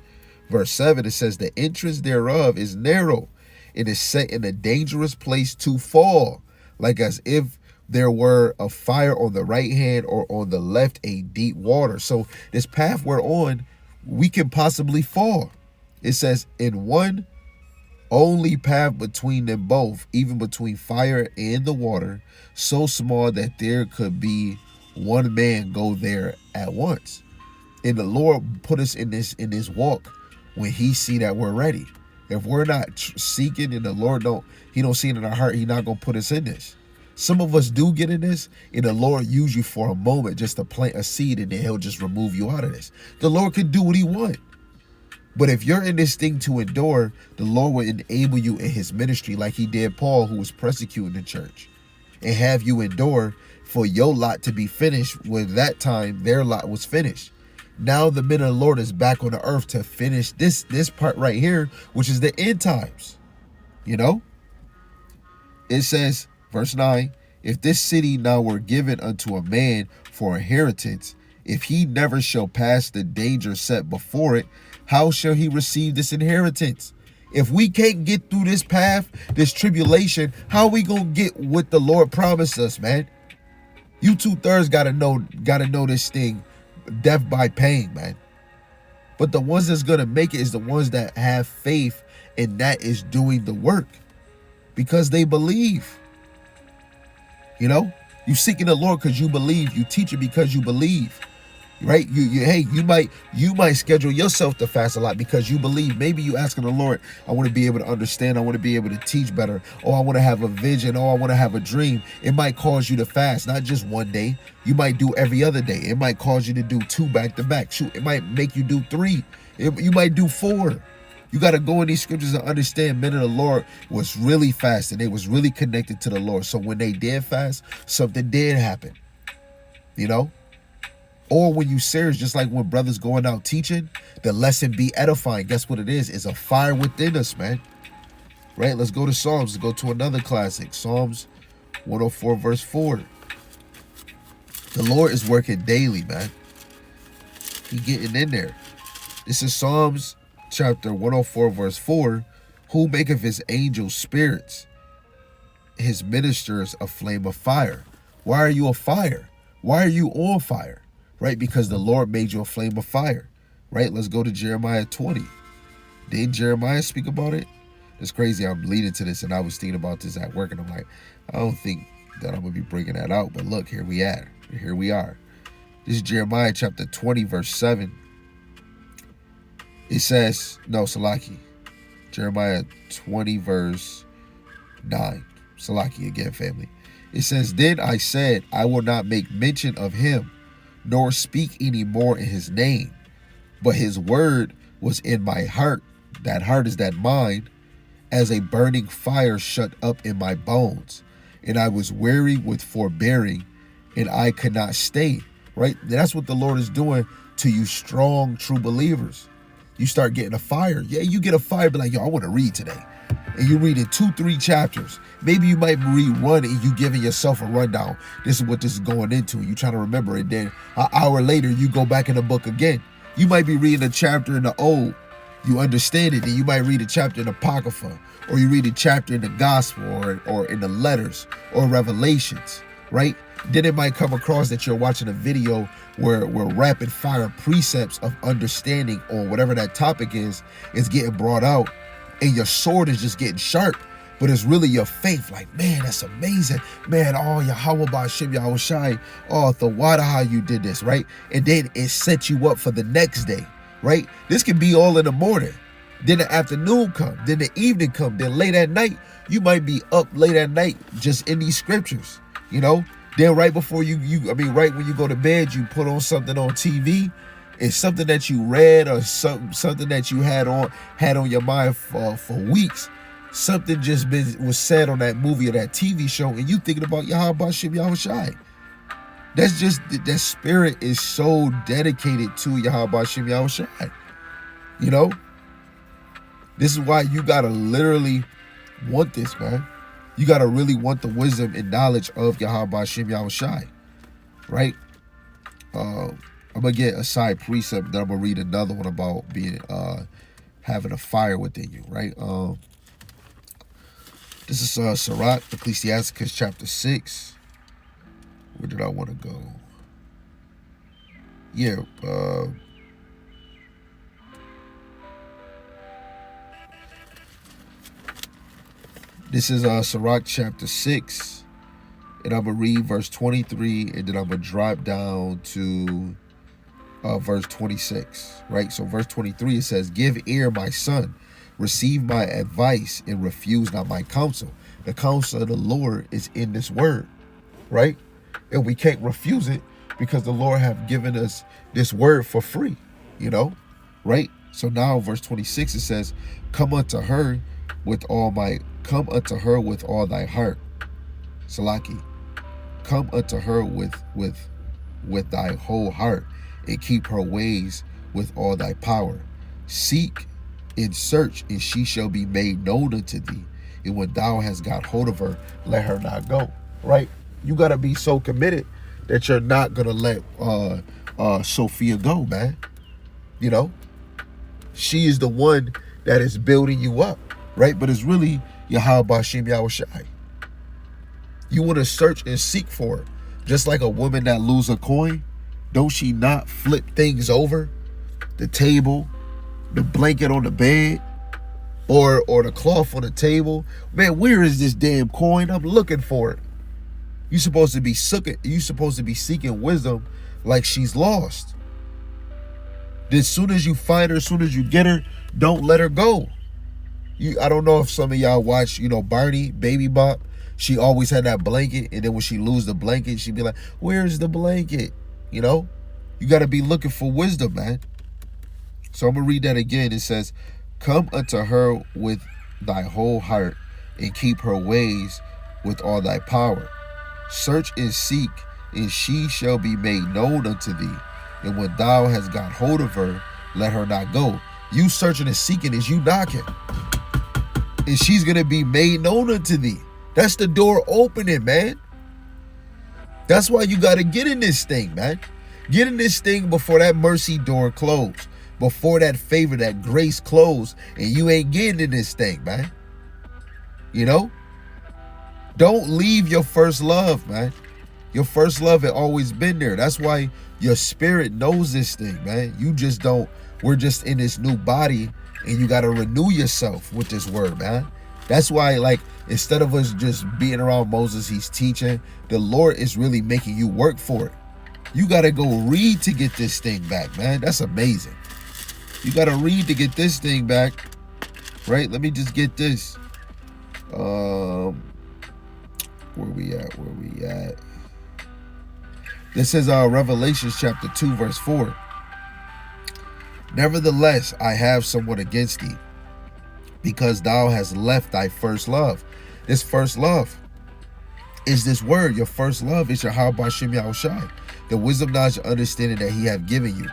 verse 7, it says, the entrance thereof is narrow, it is set in a dangerous place to fall, like as if there were a fire on the right hand, or on the left a deep water. So this path we're on, we can possibly fall. It says, in one only path between them both, even between fire and the water, so small that there could be one man go there at once. And the Lord put us in this walk when He see that we're ready. If we're not seeking, and the Lord He don't see it in our heart, He not gonna put us in this. Some of us do get in this, and the Lord use you for a moment just to plant a seed, and then He'll just remove you out of this. The Lord can do what He wants. But if you're in this thing to endure, the Lord will enable you in His ministry, like He did Paul, who was persecuting the church, and have you endure for your lot to be finished. When that time their lot was finished. Now the men of the Lord is back on the earth to finish this part right here, which is the end times. You know? It says, verse 9, if this city now were given unto a man for inheritance, if he never shall pass the danger set before it, how shall he receive this inheritance? If we can't get through this path, this tribulation, how we gonna get what the Lord promised us, man? You 2/3 gotta know this thing, death by pain, man. But the ones that's gonna make it is the ones that have faith, and that is doing the work because they believe. You know, you seeking the Lord because you believe. You teach it because you believe, right? You might schedule yourself to fast a lot because you believe. Maybe you asking the Lord, I want to be able to understand. I want to be able to teach better. Or I want to have a vision. Or I want to have a dream. It might cause you to fast, not just one day. You might do every other day. It might cause you to do 2 back to back. Shoot, it might make you do 3. You might do 4. You got to go in these scriptures and understand men of the Lord was really fasting. They was really connected to the Lord. So when they did fast, something did happen. You know? Or when you serious, just like when brothers going out teaching, the lesson be edifying. Guess what it is? It's a fire within us, man. Right? Let's go to Psalms. Let's go to another classic. Psalms 104 verse 4. The Lord is working daily, man. He getting in there. This is Psalms chapter 104 verse 4. Who maketh his angels spirits, his ministers a flame of fire? Why are you a fire? Why are you on fire? Right? Because the Lord made you a flame of fire. Right? Let's go to Jeremiah 20. Didn't Jeremiah speak about it? It's crazy. I'm leading to this, and I was thinking about this at work, and I'm like, I don't think that I'm going to be bringing that out. But look, here we are. Here we are. This is Jeremiah chapter 20, verse 7. It says, no, Salaki. Jeremiah 20, verse 9. Salaki again, family. It says, then I said, I will not make mention of him, nor speak any more in his name. But his word was in my heart. That heart is that mind, as a burning fire shut up in my bones. And I was weary with forbearing, and I could not stay. Right? That's what the Lord is doing to you strong, true believers. You start getting a fire. Yeah, you get a fire, but like, yo, I want to read today. And you read in 2-3 chapters. Maybe you might read one and you giving yourself a rundown. This is what this is going into. You trying to remember it. Then an hour later, you go back in the book again. You might be reading a chapter in the Old, you understand it, then you might read a chapter in Apocrypha, or you read a chapter in the Gospel, or in the letters, or Revelations, right? Then it might come across that you're watching a video where rapid fire precepts of understanding on whatever that topic is getting brought out, and your sword is just getting sharp. But it's really your faith, like, man, that's amazing. Man, oh, Yahweh Ba'Shem Yahushai, oh, Thawada, how you did this, right? And then it sets you up for the next day, right? This can be all in the morning. Then the afternoon come, then the evening come, then late at night, you might be up late at night just in these scriptures, you know? Then right before right when you go to bed, you put on something on TV. It's something that you read or something that you had on your mind for weeks. Something just was said on that movie or that TV show, and you thinking about Yahweh Ba'Shem Yahushai. That's just, that spirit is so dedicated to Yahweh Ba'Shem Yahushai. You know? This is why you gotta literally want this, man. You gotta really want the wisdom and knowledge of Yahweh Ba'Shem Yahushai. Right? I'm gonna get a side precept, then I'm gonna read another one about being having a fire within you, right? This is Sirach, Ecclesiasticus chapter 6. Where did I want to go? Yeah, this is Sirach chapter 6, and I'm going to read verse 23, and then I'm going to drop down to verse 26, right? So verse 23, it says, "Give ear, my son, receive my advice, and refuse not my counsel." The counsel of the Lord is in this word, right? And we can't refuse it because the Lord have given us this word for free, you know, right? So now verse 26, it says, come unto her with all thy heart. Salaki. Come unto her with thy whole heart, and keep her ways with all thy power. Seek and search, and she shall be made known unto thee. And when thou hast got hold of her, let her not go. Right? You gotta be so committed that you're not gonna let Sophia go, man. You know? She is the one that is building you up, right? But it's really Yahweh Ba'Shem Yahushai. You want to search and seek for her. Just like a woman that lose a coin, don't she not flip things over? The table, the blanket on the bed, or the cloth on the table. Man, where is this damn coin? I'm looking for it. You're supposed to be seeking wisdom like she's lost. As soon as you find her, as soon as you get her, don't let her go. I don't know if some of y'all watch, Barney, Baby Bop. She always had that blanket, and then when she lose the blanket, she'd be like, where's the blanket? You got to be looking for wisdom, man. So I'm going to read that again. It says, come unto her with thy whole heart, and keep her ways with all thy power. Search and seek, and she shall be made known unto thee. And when thou hast got hold of her, let her not go. You searching and seeking is you knocking. And she's going to be made known unto thee. That's the door opening, man. That's why you got to get in this thing, man. Get in this thing before that mercy door closed. Before that favor, that grace closed. And you ain't getting in this thing, man. Don't leave your first love, man. Your first love had always been there. That's why your spirit knows this thing, man. You just don't. We're just in this new body, and you got to renew yourself with this word, man. That's why, instead of us just being around Moses, he's teaching, the Lord is really making you work for it. You got to go read to get this thing back, man. That's amazing. You got to read to get this thing back, right? Let me just get this. Where we at? This is Revelation chapter 2, verse 4. Nevertheless, I have somewhat against thee, because thou hast left thy first love. This first love is this word. Your first love is your Yahweh Ba'Shem Yahushai. The wisdom, knowledge, and understanding that he have given you.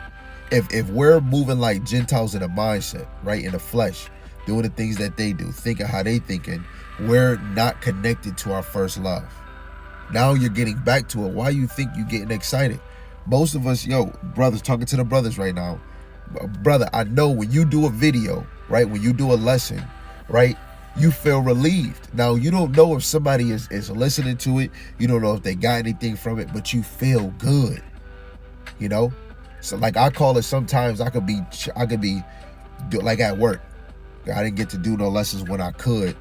If we're moving like Gentiles in a mindset, right, in the flesh, doing the things that they do, thinking how they thinking, we're not connected to our first love. Now you're getting back to it. Why you think you getting excited? Most of us, brothers, talking to the brothers right now, brother, I know when you do a video, right, when you do a lesson, right, you feel relieved. Now, you don't know if somebody is listening to it. You don't know if they got anything from it, but you feel good, you know? So like I call it, sometimes I could be like at work. I didn't get to do no lessons when I could,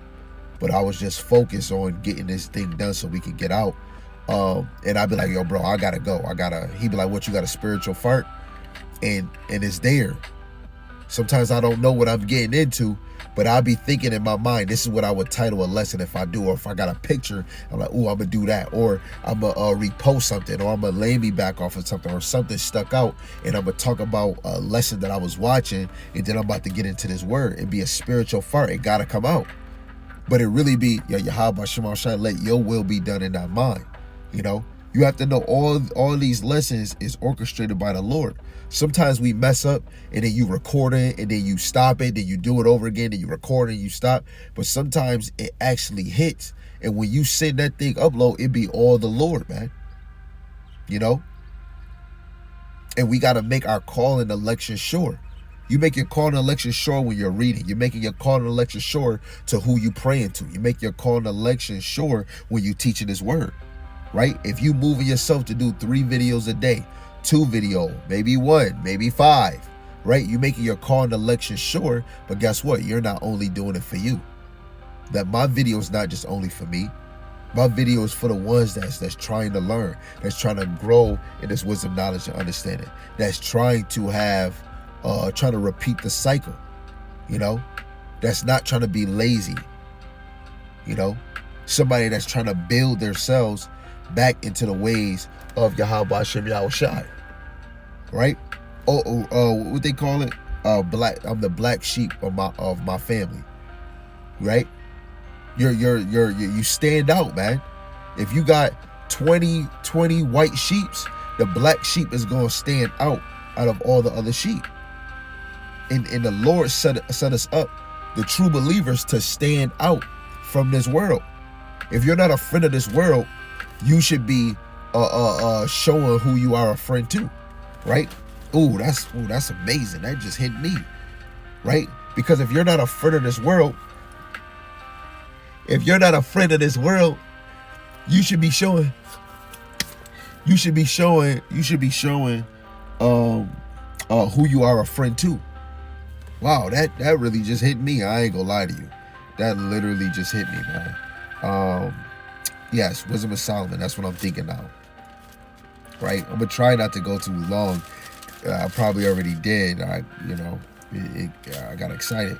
but I was just focused on getting this thing done so we could get out. And I'd be like, yo, bro, I gotta go. He'd be like, what, you got a spiritual fart? And it's there. Sometimes I don't know what I'm getting into, but I'll be thinking in my mind, this is what I would title a lesson if I do, or if I got a picture, I'm like, ooh, I'm gonna do that, or I'm gonna repost something, or I'm gonna lay me back off of something, or something stuck out, and I'm gonna talk about a lesson that I was watching, and then I'm about to get into this word and be a spiritual fart. It gotta come out. But it really be, Yahweh Shema Shai, let your will be done in that mind. You know, you have to know all these lessons is orchestrated by the Lord. Sometimes we mess up and then you record it and then you stop it, then you do it over again, then you record it and you stop. But sometimes it actually hits. And when you send that thing upload, it be all the Lord, man. You know? And we got to make our call and election sure. You make your call and election sure when you're reading. You're making your call and election sure to who you praying to. You make your call and election sure when you teaching His word, right? If you moving yourself to do 3 videos a day, 2 video, maybe 1, maybe 5, right? You making your call and election sure, but guess what? You're not only doing it for you. That my video is not just only for me. My video is for the ones that's trying to learn, that's trying to grow in this wisdom, knowledge, and understanding, that's trying to have trying to repeat the cycle, you know, that's not trying to be lazy, you know, somebody that's trying to build themselves back into the ways of Yahweh Hashem Yahushai, right? What they call it? I'm the black sheep of my family, right? You stand out, man. If you got 20 white sheeps, the black sheep is gonna stand out of all the other sheep. And the Lord set us up, the true believers, to stand out from this world. If you're not a friend of this world, you should be showing who you are a friend to, right? That's amazing. That just hit me, right? Because if you're not a friend of this world, you should be showing who you are a friend to. Wow, that really just hit me. I ain't gonna lie to you. That literally just hit me, man. Yes, Wisdom of Solomon. That's what I'm thinking now. Right? I'm gonna try not to go too long. I probably already did. I got excited.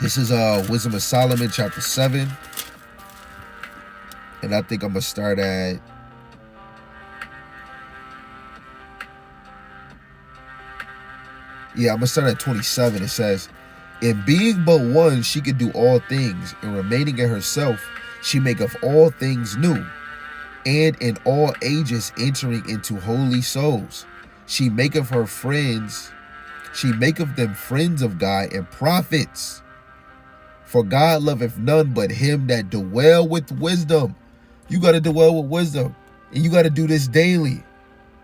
This is Wisdom of Solomon, chapter 7, and I think I'm gonna start at. I'm gonna start at 27. It says, in being but one, she could do all things. In remaining in herself, she maketh all things new. And in all ages entering into holy souls. She maketh them friends of God and prophets. For God loveth none but him that dwell with wisdom. You got to dwell with wisdom. And you got to do this daily.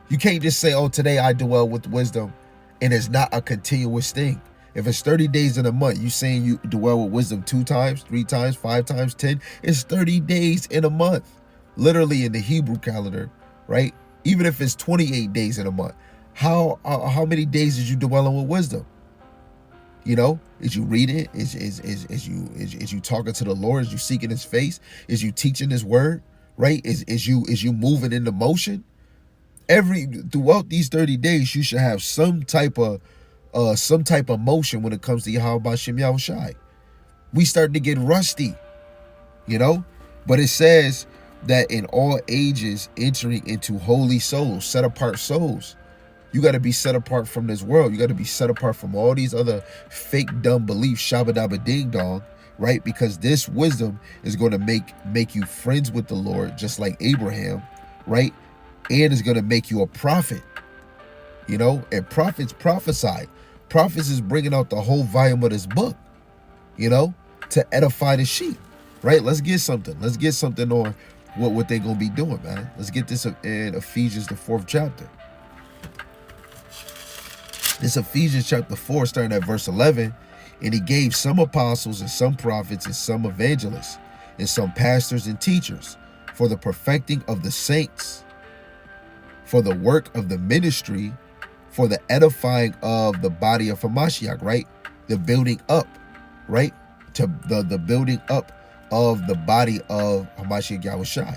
You can't just say, oh, today I dwell with wisdom. And it's not a continuous thing. If it's 30 days in a month, you saying you dwell with wisdom 2 times, 3 times, 5 times, 10. It's 30 days in a month. Literally in the Hebrew calendar, right? Even if it's 28 days in a month. How many days is you dwelling with wisdom? You know, is you reading? Is you talking to the Lord? Is you seeking His face? Is you teaching His word? Right? Is you moving into motion? Throughout these 30 days, you should have some type of motion when it comes to Yahweh Hashem Yahushai. We starting to get rusty, you know. But it says that in all ages entering into holy souls, set apart souls. You got to be set apart from this world. You got to be set apart from all these other fake dumb beliefs, shabba dabba ding dong, right? Because this wisdom is going to make you friends with the Lord, just like Abraham, right? And it's going to make you a prophet, you know? And prophets prophesy. Prophets is bringing out the whole volume of this book, you know, to edify the sheep, right? Let's get something. Let's get something on what they're going to be doing, man. Let's get this in Ephesians, the 4th chapter. It's Ephesians chapter 4, starting at verse 11. And he gave some apostles and some prophets and some evangelists and some pastors and teachers for the perfecting of the saints, for the work of the ministry, for the edifying of the body of Hamashiach, right? The building up, right? To the building up of the body of Hamashiach Yahushai.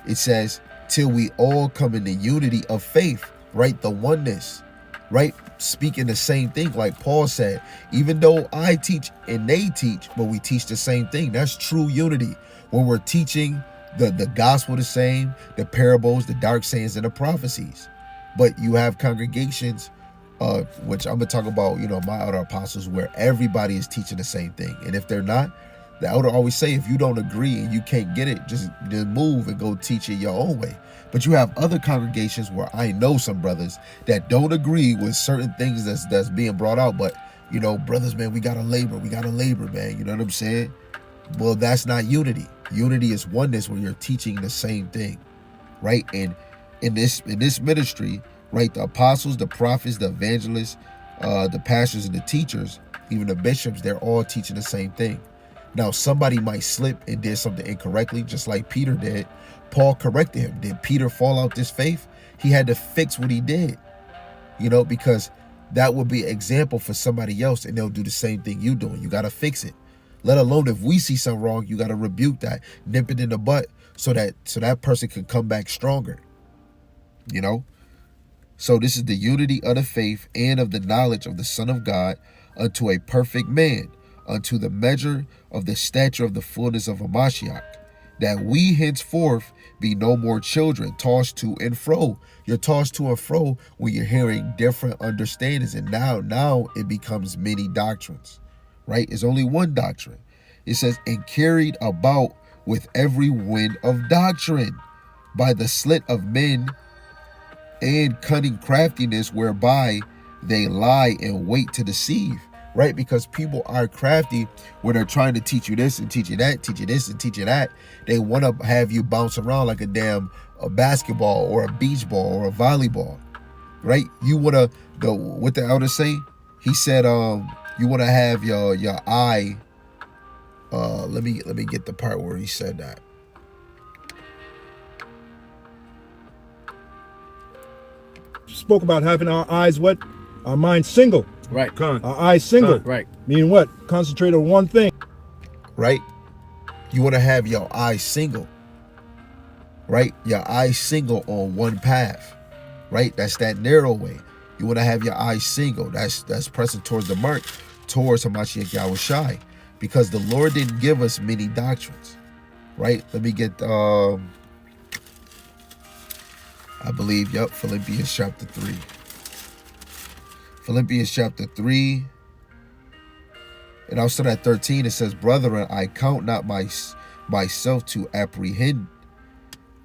It says, till we all come in the unity of faith, right? The oneness, right? Speaking the same thing, like Paul said, even though I teach and they teach, but we teach the same thing. That's true unity. When we're teaching the gospel the same, the parables, the dark sayings, and the prophecies. But you have congregations, which I'm gonna talk about, my elder apostles, where everybody is teaching the same thing. And if they're not, the elder always say, if you don't agree and you can't get it, just move and go teach it your own way. But you have other congregations where I know some brothers that don't agree with certain things that's being brought out. But, brothers, man, we gotta labor, man. You know what I'm saying? Well, that's not unity. Unity is oneness, where you're teaching the same thing, right? And in this ministry, right, the apostles, the prophets, the evangelists, the pastors, and the teachers, even the bishops, they're all teaching the same thing. Now, somebody might slip and did something incorrectly, just like Peter did. Paul corrected him. Did Peter fall out this faith? He had to fix what he did, because that would be an example for somebody else, and they'll do the same thing you doing. You got to fix it. Let alone if we see something wrong, you got to rebuke that, nip it in the butt, so that person can come back stronger. So this is the unity of the faith and of the knowledge of the Son of God unto a perfect man, unto the measure of the stature of the fullness of Hamashiach, that we henceforth be no more children, tossed to and fro. You're tossed to and fro when you're hearing different understandings, and now it becomes many doctrines, right? It's only one doctrine. It says, and carried about with every wind of doctrine by the sleight of men and cunning craftiness, whereby they lie and wait to deceive, right? Because people are crafty when they're trying to teach you this and teach you that, teach you this and teach you that. They want to have you bounce around like a basketball or a beach ball or a volleyball, right? You want to, what the elder say? He said, you want to have your eye. Let me get the part where he said that. Spoke about having our eyes what? Our minds single. Right. Our eyes single. Right. Meaning what? Concentrate on one thing. Right? You want to have your eyes single. Right? Your eyes single on one path. Right? That's that narrow way. You want to have your eyes single. That's pressing towards the mark, towards Hamashiach Yahushai. Because the Lord didn't give us many doctrines. Right? Let me get I believe, Philippians chapter 3. Philippians chapter 3. And I'll start at 13. It says, brethren, I count not myself to apprehend,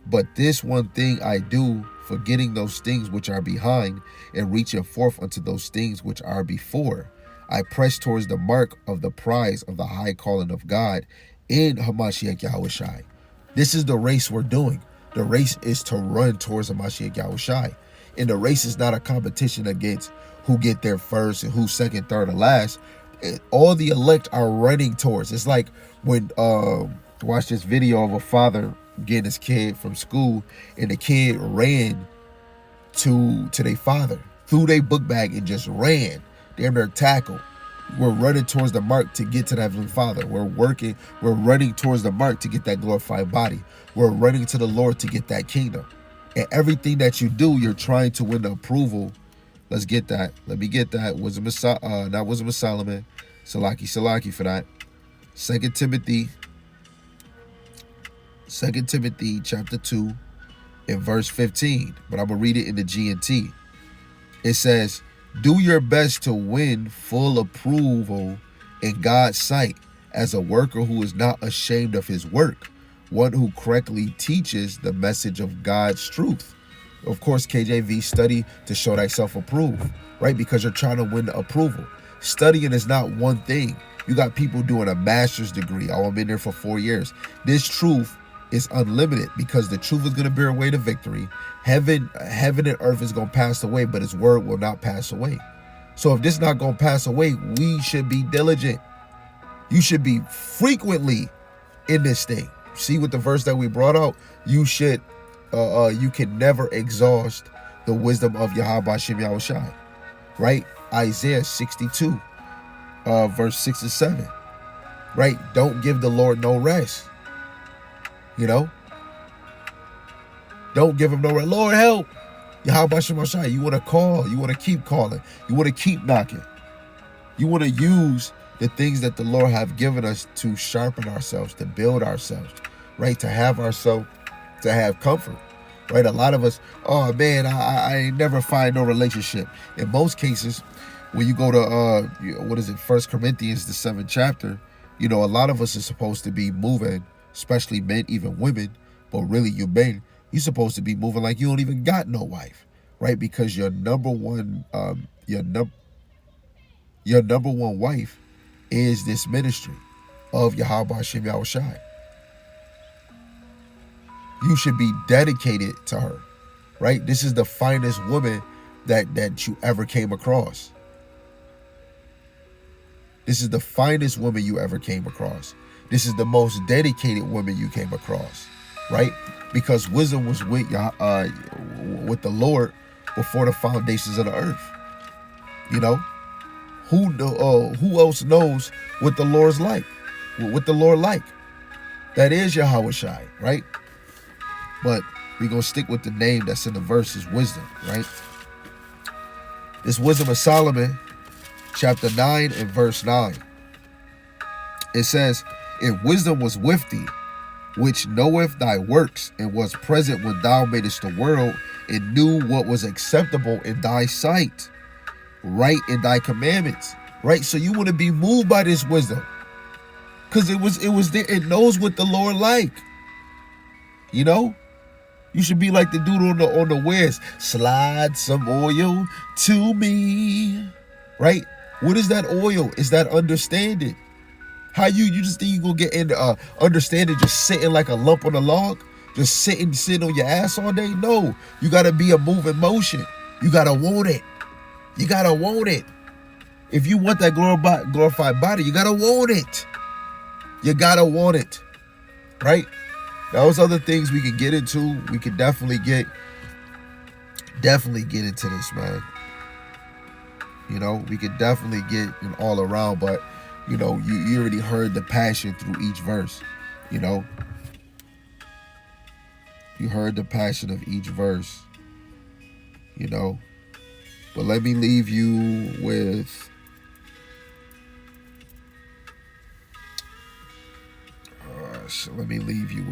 but this one thing I do, forgetting those things which are behind, and reaching forth unto those things which are before. I press towards the mark of the prize of the high calling of God in Hamashiach Yahushai. This is the race we're doing. The race is to run towards Hamashiach Yahushai. And the race is not a competition against who get there first and who's second, third, or last. All the elect are running towards. It's like when watch this video of a father getting his kid from school, and the kid ran to their father, threw their book bag and just ran. Damn near tackle. We're running towards the mark to get to the Heavenly Father. We're running towards the mark to get that glorified body. We're running to the Lord to get that kingdom. And everything that you do, you're trying to win the approval. Let's get that. Let me get that. Not Wisdom of Solomon. Salaki for that. 2 Timothy chapter 2 and verse 15. But I'm going to read it in the GNT. It says, do your best to win full approval in God's sight as a worker who is not ashamed of his work, one who correctly teaches the message of God's truth. Of course, KJV, study to show thyself approved, right? Because you're trying to win the approval. Studying is not one thing. You got people doing a master's degree. Oh, I'm in there for 4 years. This truth is unlimited because the truth is going to bear away the victory. Heaven and earth is going to pass away, but his word will not pass away. So if this is not going to pass away, we should be diligent. You should be frequently in this thing. See with the verse that we brought out, you can never exhaust the wisdom of Yahweh Hashem Yahushai, right? Isaiah 62, verse 6 and 7, right? Don't give the Lord no rest, you know? Don't give him no rest. Lord, help. Yahweh Hashem Yahushai, you want to call, you want to keep calling, you want to keep knocking. You want to use the things that the Lord have given us to sharpen ourselves, to build ourselves, right? To have ourselves, to have comfort, right? A lot of us, oh man, I never find no relationship. In most cases, when you go to, 1 Corinthians, the 7th chapter, a lot of us are supposed to be moving, especially men, even women, but really you men, you're supposed to be moving like you don't even got no wife, right? Because your number one wife is this ministry of Yahweh Hashem Yahushai. You should be dedicated to her, right? This is the finest woman that you ever came across. This is the finest woman you ever came across. This is the most dedicated woman you came across, right? Because wisdom was with the Lord before the foundations of the earth. Who else knows what the Lord's like? What the Lord like? That is Yahweh Shai, right? But we're going to stick with the name that's in the verse is wisdom, right? This Wisdom of Solomon, chapter 9 and verse 9. It says, if wisdom was with thee, which knoweth thy works, and was present when thou madest the world, and knew what was acceptable in thy sight, right in thy commandments, right? So you want to be moved by this wisdom, because it was there. It knows what the Lord like. You should be like the dude on the wares. Slide some oil to me, right? What is that oil? Is that understanding? How you just think you gonna get into understanding just sitting like a lump on a log, just sitting on your ass all day? No, you gotta be a moving motion. You gotta want it. You gotta want it. If you want that glorified body, you gotta want it. You gotta want it, right? Those other things we can get into. We can definitely get into this, man. We could definitely get all around, but you already heard the passion through each verse. You heard the passion of each verse. But let me leave you with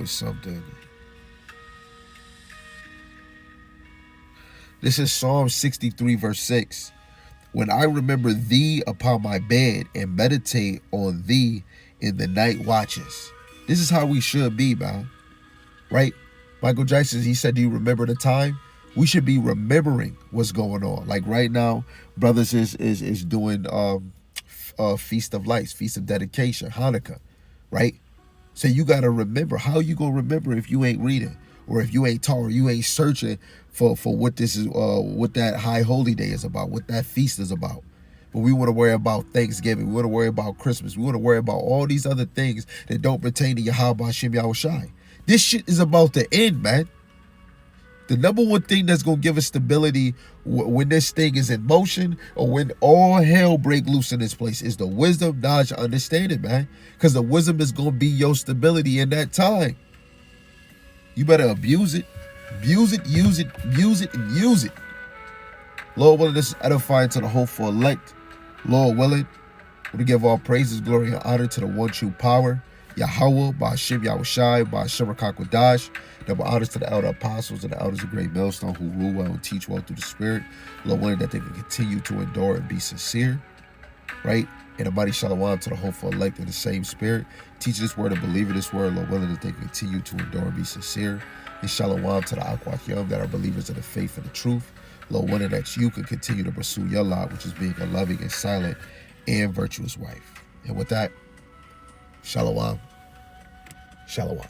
something. This is Psalm 63 verse 6. When I remember thee upon my bed and meditate on thee in the night watches. This is how we should be, man. Right? Michael Jackson, he said, do you remember the time? We should be remembering what's going on. Like right now, brothers is doing Feast of Lights, Feast of Dedication, Hanukkah, right? So you got to remember. How you going to remember if you ain't reading, or if you ain't talking, or you ain't searching for what this is, what that high holy day is about, what that feast is about. But we want to worry about Thanksgiving. We want to worry about Christmas. We want to worry about all these other things that don't pertain to Yahweh Hashem Yahushai. This shit is about to end, man. The number one thing that's going to give us stability when this thing is in motion, or when all hell break loose in this place, is the wisdom, knowledge, and understanding, man. Because the wisdom is going to be your stability in that time. You better abuse it. Abuse it, use it, and use it. Lord willing, this is edifying to the hopeful elect. Lord willing, we give all praises, glory, and honor to the one true power, Yahweh, Ba'ashem Yahushai, Ba'ashem Rakakwadash. Double honors to the elder apostles and the elders of Great Millstone who rule well and teach well through the Spirit. Lord willing, that they can continue to endure and be sincere, right? And a mighty shalom to the hopeful elect in the same Spirit. Teach this word and believe in this word, Lord willing, that they can continue to endure and be sincere. And shalom to the Akwat Yom that are believers in the faith and the truth. Lord willing, that you can continue to pursue your lot, which is being a loving and silent and virtuous wife. And with that, shalom. Shalom.